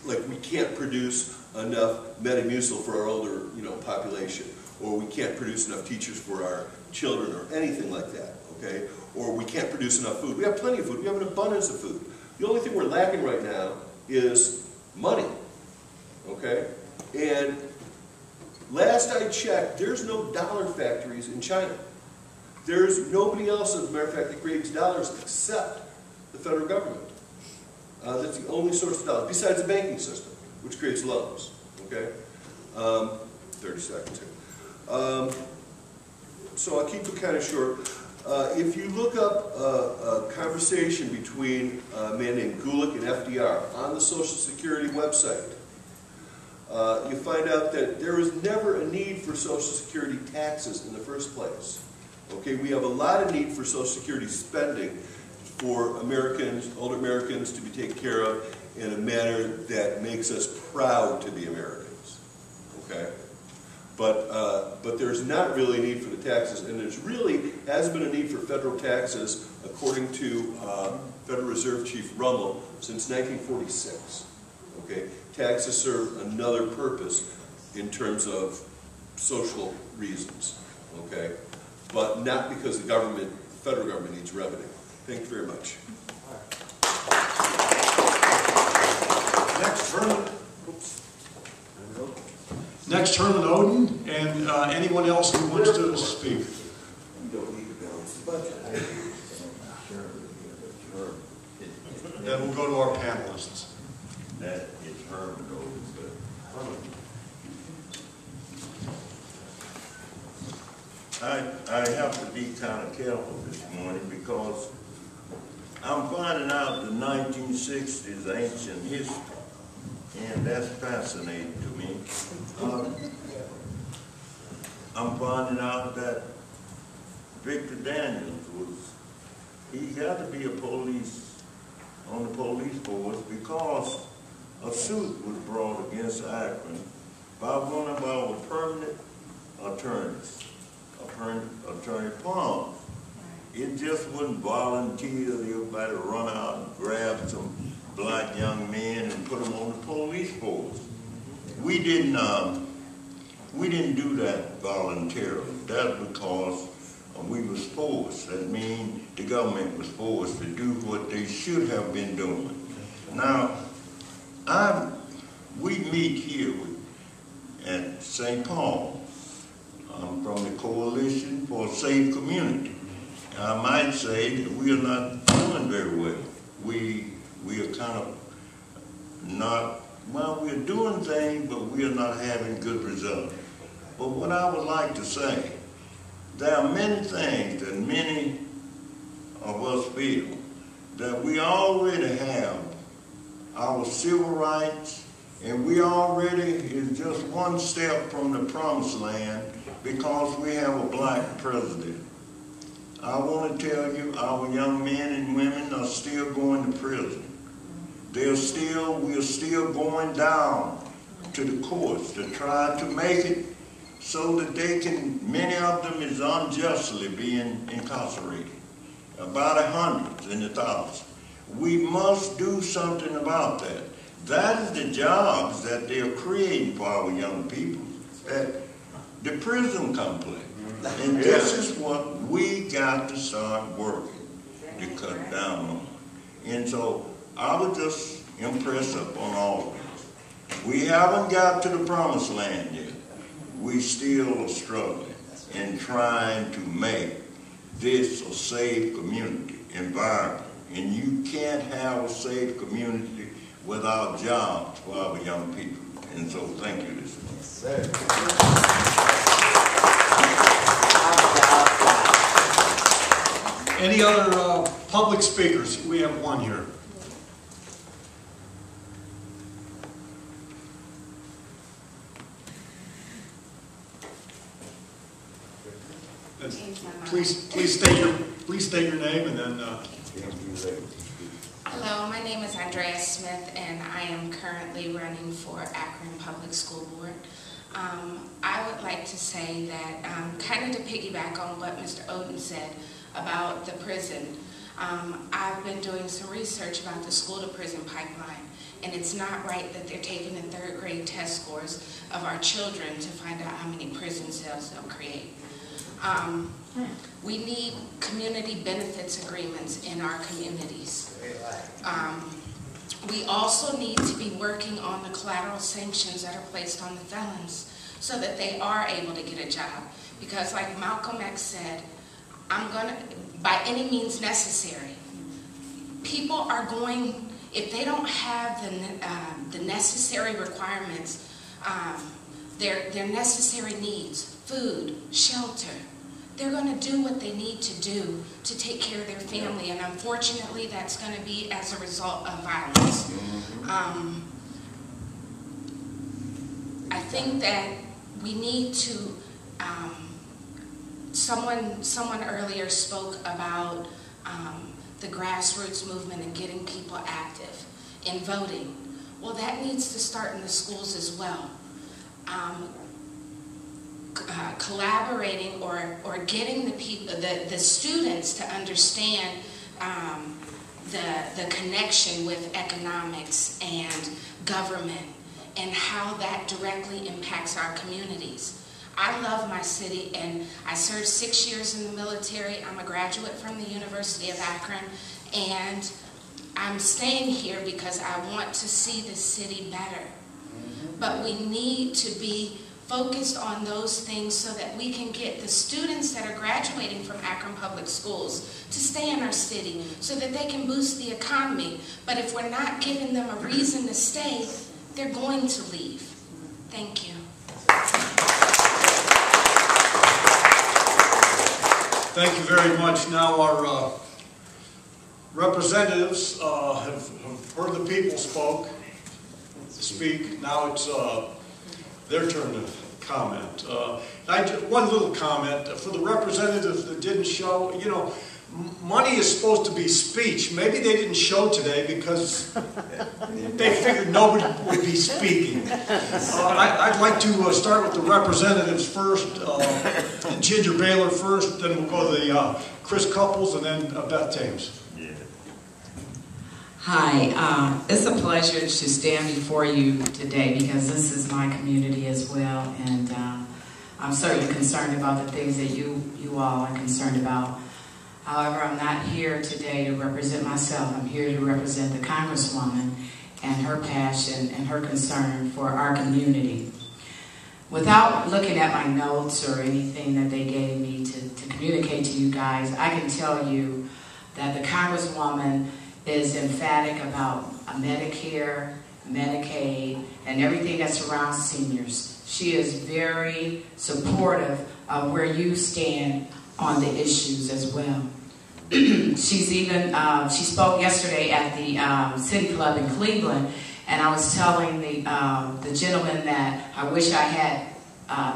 like we can't produce enough Metamucil for our older, population, or we can't produce enough teachers for our children or anything like that, okay? Or we can't produce enough food. We have plenty of food. We have an abundance of food. The only thing we're lacking right now is money, okay? And last I checked, there's no dollar factories in China. There's nobody else, as a matter of fact, that creates dollars except the federal government. That's the only source of dollars, besides the banking system, which creates loans, okay? 30 seconds here. So I'll keep it kind of short. If you look up a conversation between a man named Gulick and FDR on the Social Security website, you find out that there was never a need for Social Security taxes in the first place. Okay, we have a lot of need for Social Security spending for Americans, older Americans, to be taken care of in a manner that makes us proud to be Americans. Okay? But there's not really a need for the taxes, and there's really hasn't been a need for federal taxes, according to Federal Reserve Chief Rummel, since 1946. Okay, taxes serve another purpose in terms of social reasons. Okay, but not because the government, federal government, needs revenue. Thank you very much. Next, Herman. Next, Herman Oden, and anyone else who wants to speak. Then we'll go to our panelists. That is Herman Oden. I have to be kind of careful this morning because I'm finding out the 1960s ancient history, and that's fascinating to me. I'm finding out that Victor Daniels he got to be on the police force because a suit was brought against Akron by one of our permanent attorneys. Attorney Palm. It just wasn't volunteer. Everybody run out and grab some black young men and put them on the police force. We didn't do that voluntarily. That's because we was forced. That means the government was forced to do what they should have been doing. Now, we meet here at St. Paul. I'm from the Coalition for a Safe Community. I might say that we are not doing very well. We are kind of not, well, we're doing things, but we are not having good results. But what I would like to say, there are many things that many of us feel that we already have our civil rights, and we already is just one step from the promised land because we have a black president. I want to tell you, our young men and women are still going to prison. We're still going down to the courts to try to make it so that they can, many of them is unjustly being incarcerated, about the hundreds and the thousands. We must do something about that. That is the jobs that they're creating for our young people, at the prison complex. And this is what we got to start working to cut down on. And so I would just impress upon all of us. We haven't got to the promised land yet. We still are struggling and trying to make this a safe community environment. And you can't have a safe community without jobs for our young people. And so thank you this morning. Any other public speakers? We have one here. Please state your name and then. Hello, my name is Andrea Smith, and I am currently running for Akron Public School Board. I would like to say that, kind of to piggyback on what Mr. Oden said about the prison, I've been doing some research about the school-to-prison pipeline, and it's not right that they're taking the third grade test scores of our children to find out how many prison cells they'll create. We need community benefits agreements in our communities. We also need to be working on the collateral sanctions that are placed on the felons so that they are able to get a job. Because like Malcolm X said, by any means necessary, people are going, if they don't have the necessary requirements, their necessary needs, food, shelter, they're going to do what they need to do to take care of their family, and unfortunately that's going to be as a result of violence. I think that we need to, someone earlier spoke about the grassroots movement and getting people active in voting. Well, that needs to start in the schools as well. Collaborating or getting the students to understand the connection with economics and government and how that directly impacts our communities. I love my city, and I served 6 years in the military. I'm a graduate from the University of Akron, and I'm staying here because I want to see the city better. But we need to be focused on those things so that we can get the students that are graduating from Akron Public Schools to stay in our city so that they can boost the economy. But if we're not giving them a reason to stay, they're going to leave. Thank you. Thank you very much. Now our representatives have heard the people speak. Now it's their turn to comment. One little comment for the representatives that didn't show. You know, money is supposed to be speech. Maybe they didn't show today because they figured nobody would be speaking. I'd like to start with the representatives first. Ginger Baylor first, then we'll go to the Chris Couples, and then Beth Thames. Hi, it's a pleasure to stand before you today because this is my community as well, and I'm certainly concerned about the things that you all are concerned about. However, I'm not here today to represent myself. I'm here to represent the Congresswoman and her passion and her concern for our community. Without looking at my notes or anything that they gave me to communicate to you guys, I can tell you that the Congresswoman is emphatic about Medicare, Medicaid, and everything that surrounds seniors. She is very supportive of where you stand on the issues as well. She's even, she spoke yesterday at the City Club in Cleveland, and I was telling the gentleman that I wish I had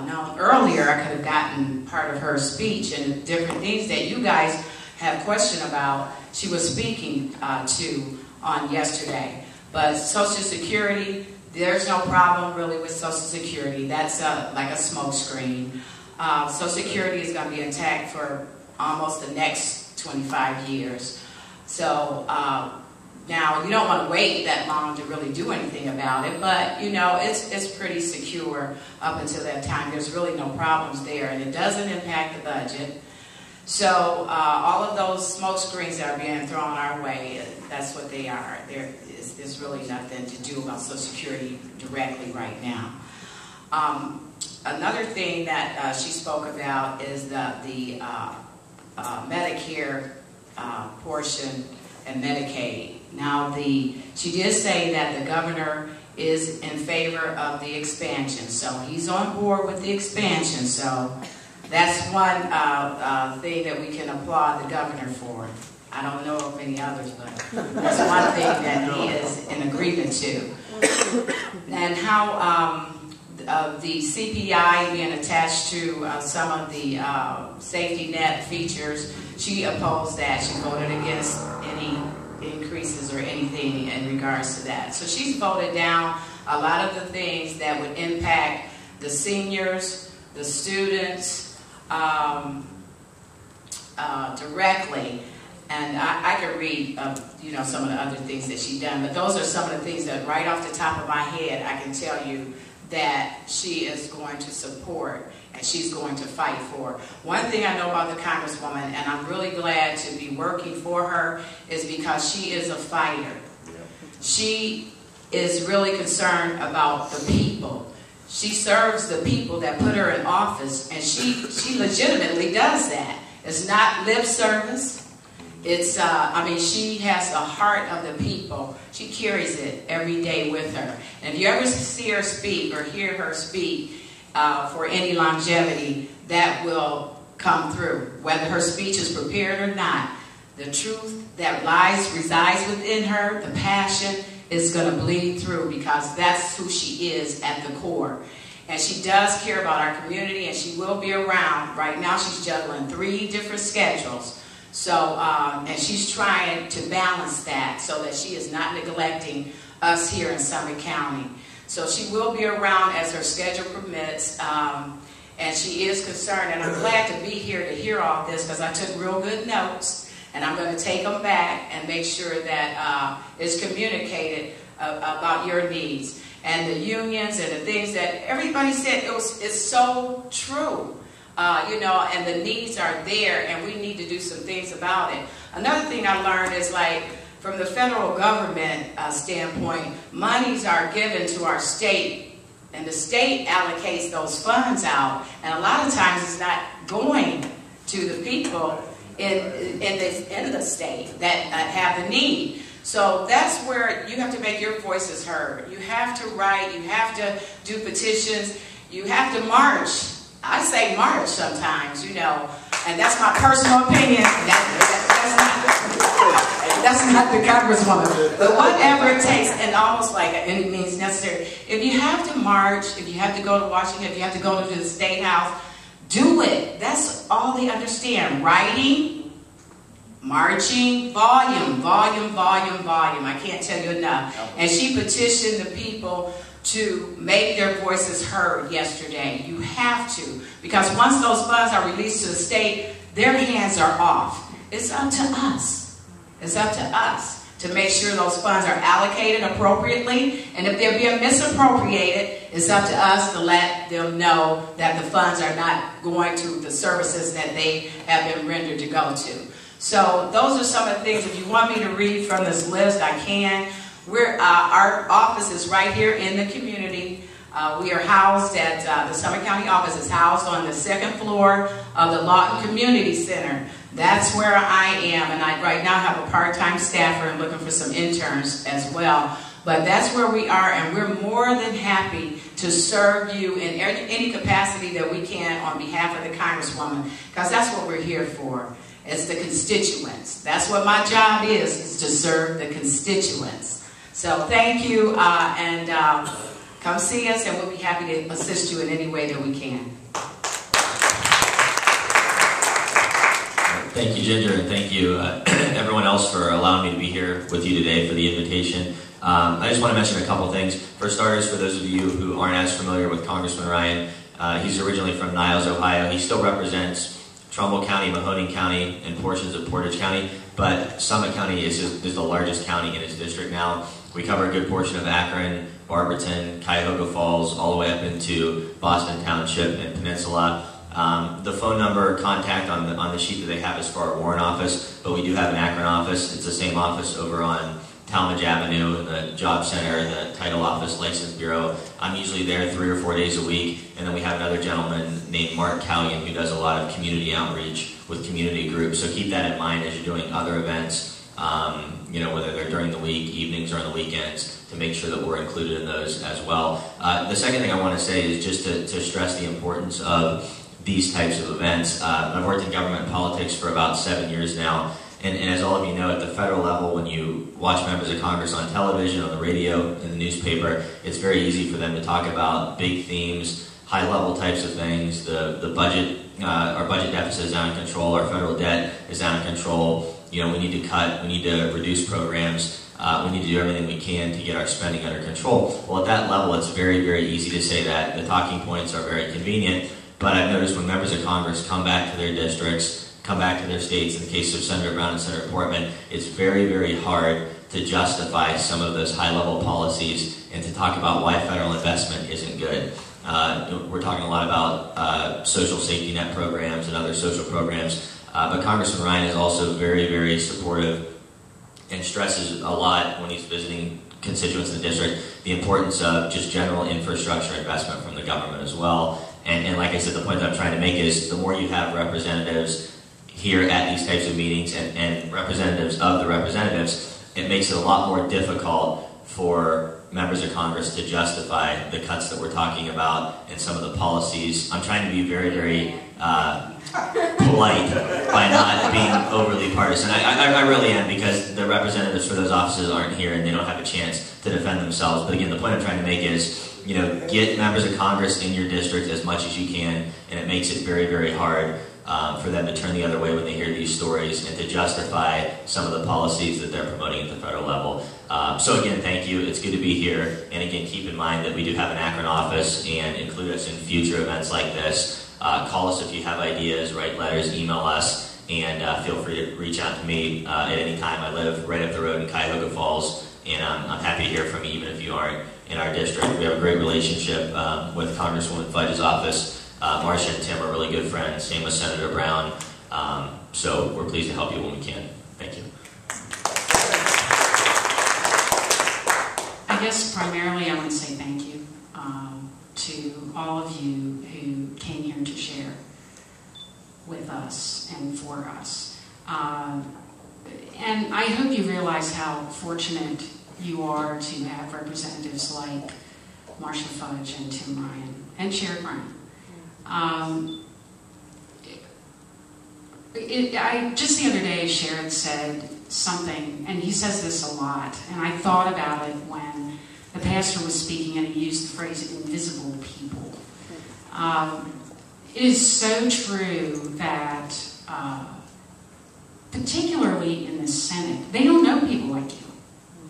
known earlier. I could have gotten part of her speech and the different things that you guys have questioned about. She was speaking to on yesterday. But Social Security, there's no problem really with Social Security. That's like a smoke screen. Social Security is going to be intact for almost the next 25 years. So now you don't want to wait that long to really do anything about it, but you know, it's pretty secure up until that time. There's really no problems there, and it doesn't impact the budget. So all of those smoke screens that are being thrown our way, that's what they are. There's really nothing to do about Social Security directly right now. Another thing that she spoke about is the Medicare portion and Medicaid. Now, she did say that the governor is in favor of the expansion, so he's on board with the expansion. So that's one thing that we can applaud the governor for. I don't know of any others, but that's one thing that he is in agreement to. And how the CPI being attached to some of the safety net features, she opposed that. She voted against any increases or anything in regards to that. So she's voted down a lot of the things that would impact the seniors, the students directly. And I could read, you know, some of the other things that she's done, but those are some of the things that right off the top of my head I can tell you that she is going to support and she's going to fight for. One thing I know about the Congresswoman, and I'm really glad to be working for her, is because she is a fighter. She is really concerned about the people. She serves the people that put her in office, and she legitimately does that. It's not lip service. It's, I mean, she has the heart of the people. She carries it every day with her. And if you ever see her speak or hear her speak for any longevity, that will come through. Whether her speech is prepared or not, the truth that resides within her, the passion, is going to bleed through because that's who she is at the core. And she does care about our community, and she will be around. Right now she's juggling 3 different schedules. So, and she's trying to balance that so that she is not neglecting us here in Summit County. So she will be around as her schedule permits, and she is concerned. And I'm glad to be here to hear all this because I took real good notes, and I'm going to take them back and make sure that it's communicated about your needs. And the unions and the things that everybody said, it's so true. You know, and the needs are there, and we need to do some things about it. Another thing I learned is, like, from the federal government standpoint, monies are given to our state, and the state allocates those funds out, and a lot of times it's not going to the people in the state that have the need. So that's where you have to make your voices heard. You have to write, you have to do petitions, you have to march. I say march sometimes, you know, and that's my personal opinion. That's not the Congresswoman. But whatever it takes, and almost like any means necessary. If you have to march, if you have to go to Washington, if you have to go to the State House, do it. That's all they understand. Writing, marching, volume. I can't tell you enough. And she petitioned the people to make their voices heard yesterday. You have to, because once those funds are released to the state, their hands are off. It's up to us. It's up to us to make sure those funds are allocated appropriately, and if they're being misappropriated, it's up to us to let them know that the funds are not going to the services that they have been rendered to go to. So those are some of the things. If you want me to read from this list, I can. Our office is right here in the community. We are housed at, the Summit County office is housed on the second floor of the Lawton Community Center. That's where I am, and I right now have a part-time staffer and looking for some interns as well. But that's where we are, and we're more than happy to serve you in any capacity that we can on behalf of the Congresswoman, because that's what we're here for. It's the constituents. That's what my job is to serve the constituents. So thank you, and come see us, and we'll be happy to assist you in any way that we can. Thank you, Ginger, and thank you everyone else for allowing me to be here with you today for the invitation. I just want to mention a couple things. For starters, for those of you who aren't as familiar with Congressman Ryan, he's originally from Niles, Ohio. He still represents Trumbull County, Mahoning County, and portions of Portage County, but Summit County is the largest county in his district now. We cover a good portion of Akron, Barberton, Cuyahoga Falls, all the way up into Boston Township and Peninsula. The phone number contact on the sheet that they have is for our Warren office, but we do have an Akron office. It's the same office over on Talmadge Avenue, the Job Center, the Title Office, License Bureau. I'm usually there 3 or 4 days a week, and then we have another gentleman named Mark Callion who does a lot of community outreach with community groups. So keep that in mind as you're doing other events, whether they're during the week, evenings, or on the weekends, to make sure that we're included in those as well. The second thing I want to say is just to stress the importance of these types of events. I've worked in government and politics for about 7 years now, and as all of you know, at the federal level, when you watch members of Congress on television, on the radio, in the newspaper, it's very easy for them to talk about big themes, high-level types of things. The budget, our budget deficit is out of control, our federal debt is out of control. We need to cut, we need to reduce programs, we need to do everything we can to get our spending under control. Well, at that level, it's very, very easy to say that. The talking points are very convenient, but I've noticed when members of Congress come back to their districts, come back to their states, in the case of Senator Brown and Senator Portman, it's very, very hard to justify some of those high-level policies and to talk about why federal investment isn't good. We're talking a lot about social safety net programs and other social programs, but Congressman Ryan is also very, very supportive and stresses a lot when he's visiting constituents in the district the importance of just general infrastructure investment from the government as well. And like I said, the point that I'm trying to make is the more you have representatives here at these types of meetings and representatives of the representatives, it makes it a lot more difficult for members of Congress to justify the cuts that we're talking about and some of the policies. I'm trying to be very, very polite by not being overly partisan. I really am, because the representatives for those offices aren't here and they don't have a chance to defend themselves. But again, the point I'm trying to make is, get members of Congress in your district as much as you can, and it makes it very, very hard for them to turn the other way when they hear these stories and to justify some of the policies that they're promoting at the federal level. So again, thank you. It's good to be here. And again, keep in mind that we do have an Akron office, and include us in future events like this. Call us if you have ideas, write letters, email us, and feel free to reach out to me at any time. I live right up the road in Cuyahoga Falls, and I'm happy to hear from you even if you aren't in our district. We have a great relationship with Congresswoman Fudge's office. Marcia and Tim are really good friends, same with Senator Brown. So we're pleased to help you when we can. Thank you. I guess primarily I want to say thank you to all of you who came here to share with us and for us. And I hope you realize how fortunate you are to have representatives like Marcia Fudge and Tim Ryan and Sherrod Brown. Just the other day, Sherrod said something, and he says this a lot, and I thought about it when the pastor was speaking and he used the phrase invisible people. It is so true that, particularly in the Senate, they don't know people like you.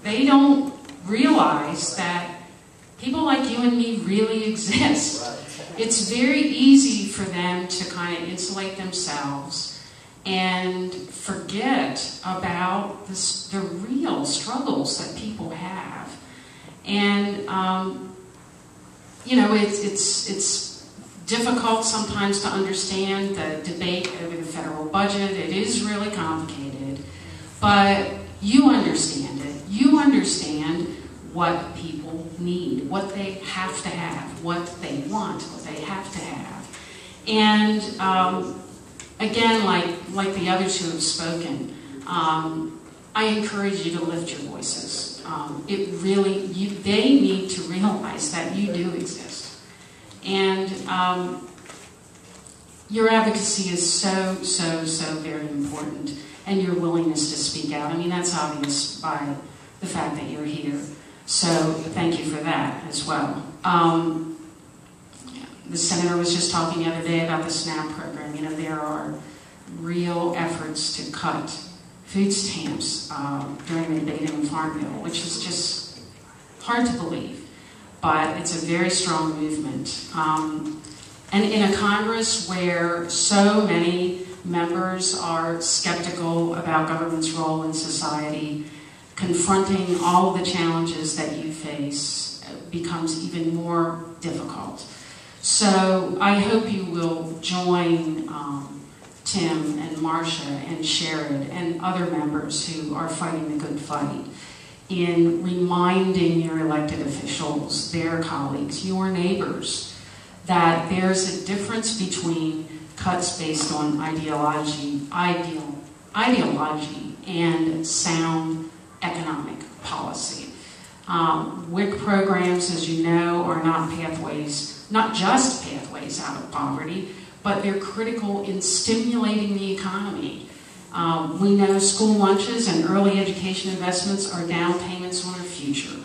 They don't realize that People like you and me really exist. It's very easy for them to kind of insulate themselves and forget about the real struggles that people have. And, you know, it's difficult sometimes to understand the debate over the federal budget. It is really complicated, but you understand it. You understand what people need, what they have to have, what they want, what they have to have. And again, like the others who have spoken, I encourage you to lift your voices. It really, they need to realize that you do exist. And your advocacy is so very important, and your willingness to speak out. I mean, that's obvious by the fact that you're here. So thank you for that as well. The senator was just talking the other day about the SNAP program. You know, there are real efforts to cut food stamps during the debate in the Farm Bill, which is just hard to believe, but it's a very strong movement. And in a Congress where so many members are skeptical about government's role in society, confronting all of the challenges that you face becomes even more difficult. So I hope you will join Tim and Marcia and Sherrod and other members who are fighting the good fight in reminding your elected officials, their colleagues, your neighbors, that there's a difference between cuts based on ideology and sound economic policy. WIC programs, as you know, are not pathways, not just pathways out of poverty, but they're critical in stimulating the economy. We know school lunches and early education investments are down payments on our future.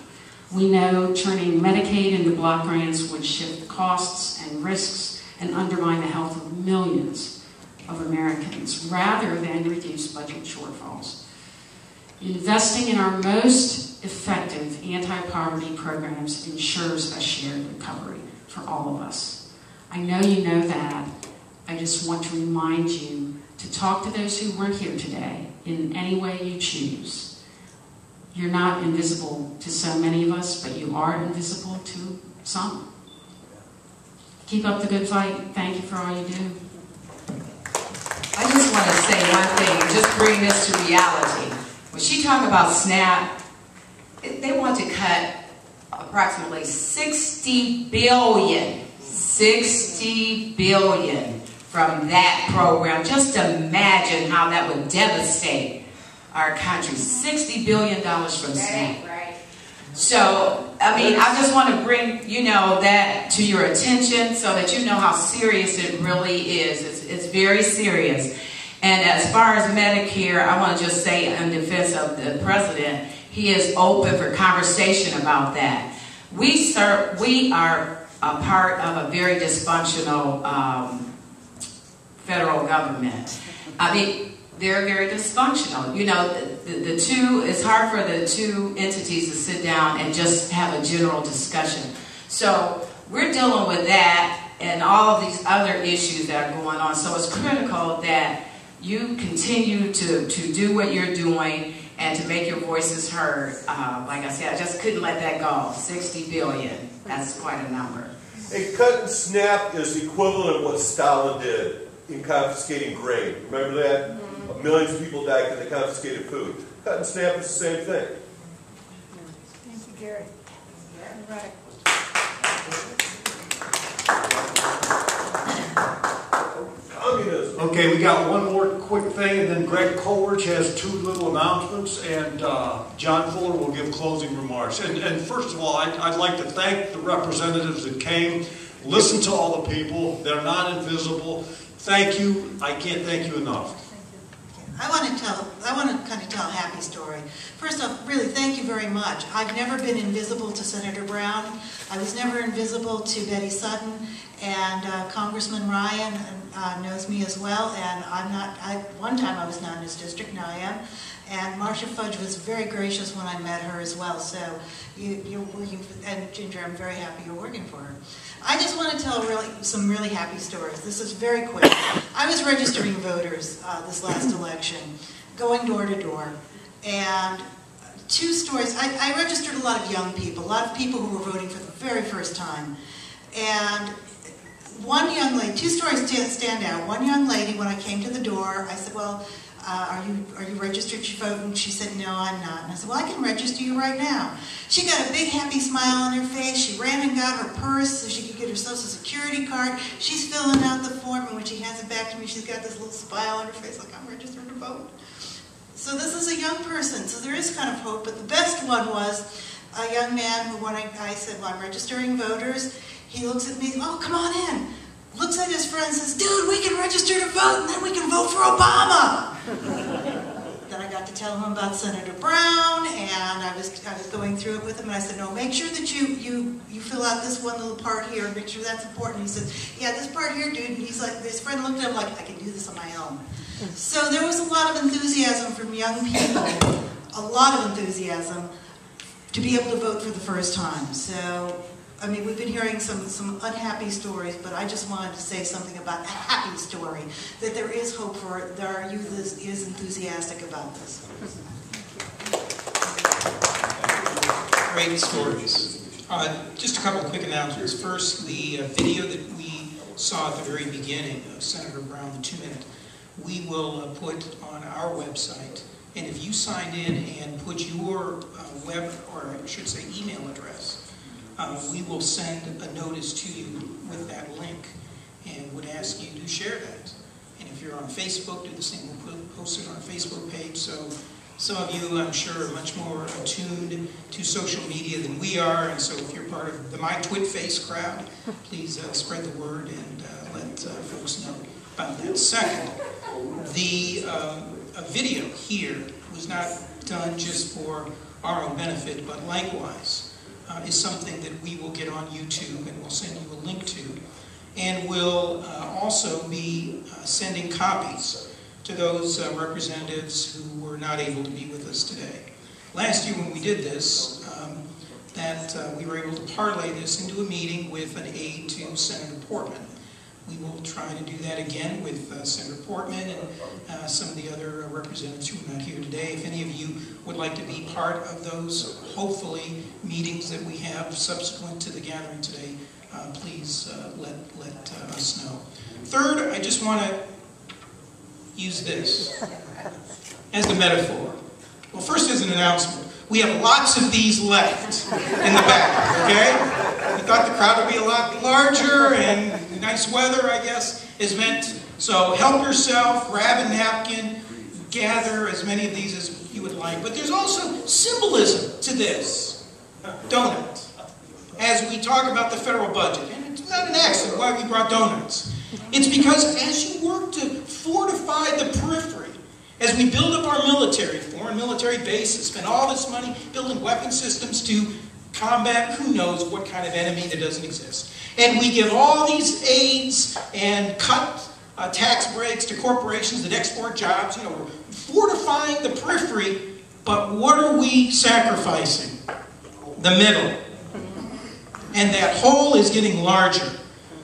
We know turning Medicaid into block grants would shift costs and risks and undermine the health of millions of Americans rather than reduce budget shortfalls. Investing in our most effective anti-poverty programs ensures a shared recovery for all of us. I know you know that. I just want to remind you to talk to those who weren't here today in any way you choose. You're not invisible to so many of us, but you are invisible to some. Keep up the good fight. Thank you for all you do. I just want to say one thing and just bring this to reality. When she talked about SNAP, they want to cut approximately $60 billion from that program. Just imagine how that would devastate our country. $60 billion from SNAP. So, I mean, I just want to bring, you know, that to your attention so that you know how serious it really is. It's very serious. And as far as Medicare, I want to just say in defense of the president, he is open for conversation about that. We are a part of a very dysfunctional federal government. I mean, they're very dysfunctional. You know, the two, it's hard for the two entities to sit down and just have a general discussion. So we're dealing with that and all of these other issues that are going on. So it's critical that you continue to do what you're doing and to make your voices heard. Like I said, I just couldn't let that go. $60 billion, that's quite a number. A cut and SNAP is the equivalent of what Stalin did in confiscating grain. Remember that? Mm-hmm. Millions of people died because they confiscated food. Cut and SNAP is the same thing. Thank you, Gary. You're right. Communism. Okay, we got one more quick thing, and then Greg Coleridge has two little announcements, and John Fuller will give closing remarks. And first of all, I'd like to thank the representatives that came, listen to all the people. They're not invisible. Thank you. I can't thank you enough. I want to kind of tell a happy story. First off, really, thank you very very much. I've never been invisible to Senator Brown. I was never invisible to Betty Sutton, and Congressman Ryan knows me as well, and one time I was not in his district, now I am. And Marcia Fudge was very gracious when I met her as well, so you're working, and Ginger, I'm very happy you're working for her. I just want to tell some really happy stories. This is very quick. I was registering voters this last election, going door to door, and two stories. I registered a lot of young people, a lot of people who were voting for the very first time. And one young lady, two stories stand out. One young lady, when I came to the door, I said, well, are you registered to vote? And she said, no, I'm not. And I said, well, I can register you right now. She got a big happy smile on her face. She ran and got her purse so she could get her Social Security card. She's filling out the form, and when she hands it back to me, she's got this little smile on her face like, I'm registered to vote. So this is a young person, so there is kind of hope. But the best one was a young man who, when I said, well, I'm registering voters, he looks at me, oh, come on in. Looks at his friend and says, dude, we can register to vote, and then we can vote for Obama. Then I got to tell him about Senator Brown, and I was going through it with him, and I said, no, make sure that you fill out this one little part here, and make sure that's important. He says, yeah, this part here, dude, and he's like, his friend looked at him like, I can do this on my own. So there was a lot of enthusiasm from young people, a lot of enthusiasm to be able to vote for the first time. So, I mean, we've been hearing some unhappy stories, but I just wanted to say something about a happy story, that there is hope for it, that our youth is enthusiastic about this. Great stories. Just a couple of quick announcements. First, the video that we saw at the very beginning of Senator Brown, the 2-minute, we will put on our website. And if you signed in and put your web, or I should say email address, we will send a notice to you with that link and would ask you to share that. And if you're on Facebook, do the same. We'll post it on our Facebook page. So some of you, I'm sure, are much more attuned to social media than we are. And so if you're part of the My Twit Face crowd, please spread the word and let folks know about that. Second, the video here was not done just for our own benefit, but likewise is something that we will get on YouTube and we'll send you a link to. And we'll also be sending copies to those representatives who were not able to be with us today. Last year when we did this, we were able to parlay this into a meeting with an aide to Senator Portman. We will try to do that again with Senator Portman and some of the other representatives who are not here today. If any of you would like to be part of those, hopefully, meetings that we have subsequent to the gathering today, please let us know. Third, I just want to use this as the metaphor. Well, first as an announcement. We have lots of these left in the back, okay? We thought the crowd would be a lot larger, and nice weather, I guess, is meant. So help yourself, grab a napkin, gather as many of these as you would like. But there's also symbolism to this donut. As we talk about the federal budget, and it's not an accident why we brought donuts. It's because as you work to fortify the periphery, as we build up our military, foreign military bases, spend all this money building weapon systems to combat who knows what kind of enemy that doesn't exist. And we give all these aids and cut tax breaks to corporations that export jobs. You know, we're fortifying the periphery, but what are we sacrificing? The middle. And that hole is getting larger.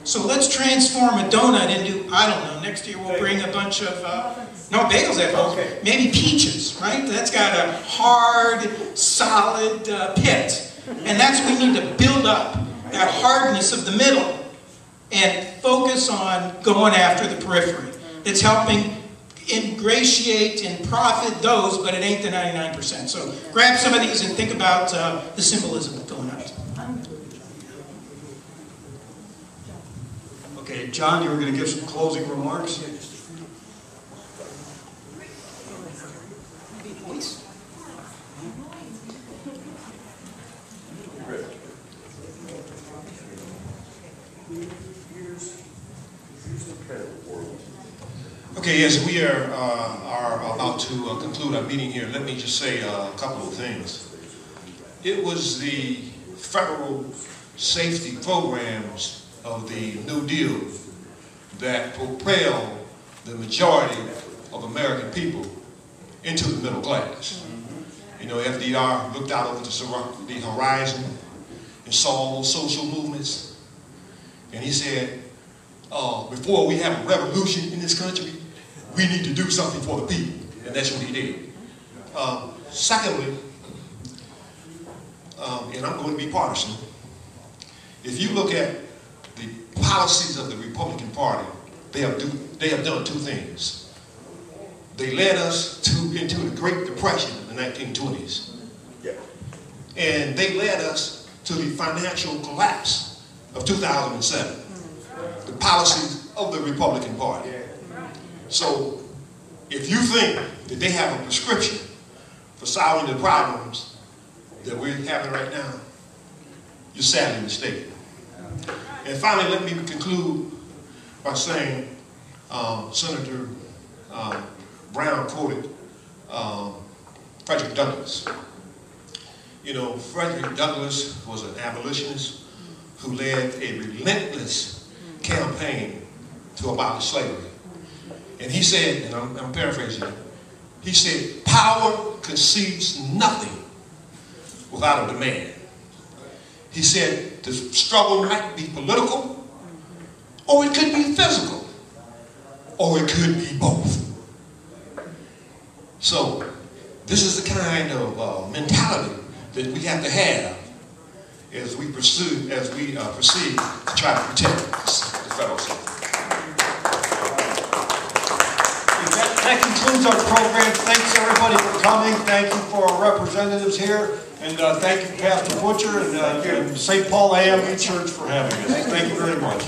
So let's transform a donut into, I don't know, next year we'll bring a bunch of, no, bagels at home. Okay. Maybe peaches, right? That's got a hard, solid pit. And that's what we need to build up, that hardness of the middle, and focus on going after the periphery. That's helping ingratiate and profit those, but it ain't the 99%. So grab some of these and think about the symbolism of donut. Okay, John, you were going to give some closing remarks? Okay, yes, we are about to conclude our meeting here. Let me just say a couple of things. it was the federal safety programs of the New Deal that propelled the majority of American people into the middle class. You know, FDR looked out over the horizon and saw all those social movements, and he said, before we have a revolution in this country, we need to do something for the people, and that's what he did. Secondly, and I'm going to be partisan, if you look at the policies of the Republican Party, they have done two things. They led us into the Great Depression in the 1920s. Yeah. And they led us to the financial collapse of 2007. The policies of the Republican Party. So if you think that they have a prescription for solving the problems that we're having right now, you're sadly mistaken. And finally, let me conclude by saying Senator Brown quoted Frederick Douglass. You know, Frederick Douglass was an abolitionist who led a relentless campaign to abolish slavery. And he said, and I'm paraphrasing, he said, power concedes nothing without a demand. He said the struggle might be political, or it could be physical, or it could be both. So this is the kind of mentality that we have to have as we proceed to try to protect the federal system. That concludes our program. Thanks everybody for coming. Thank you for our representatives here. And thank you, Pastor Butcher and St. Paul A.M.E. Church for having us. Thank you very much.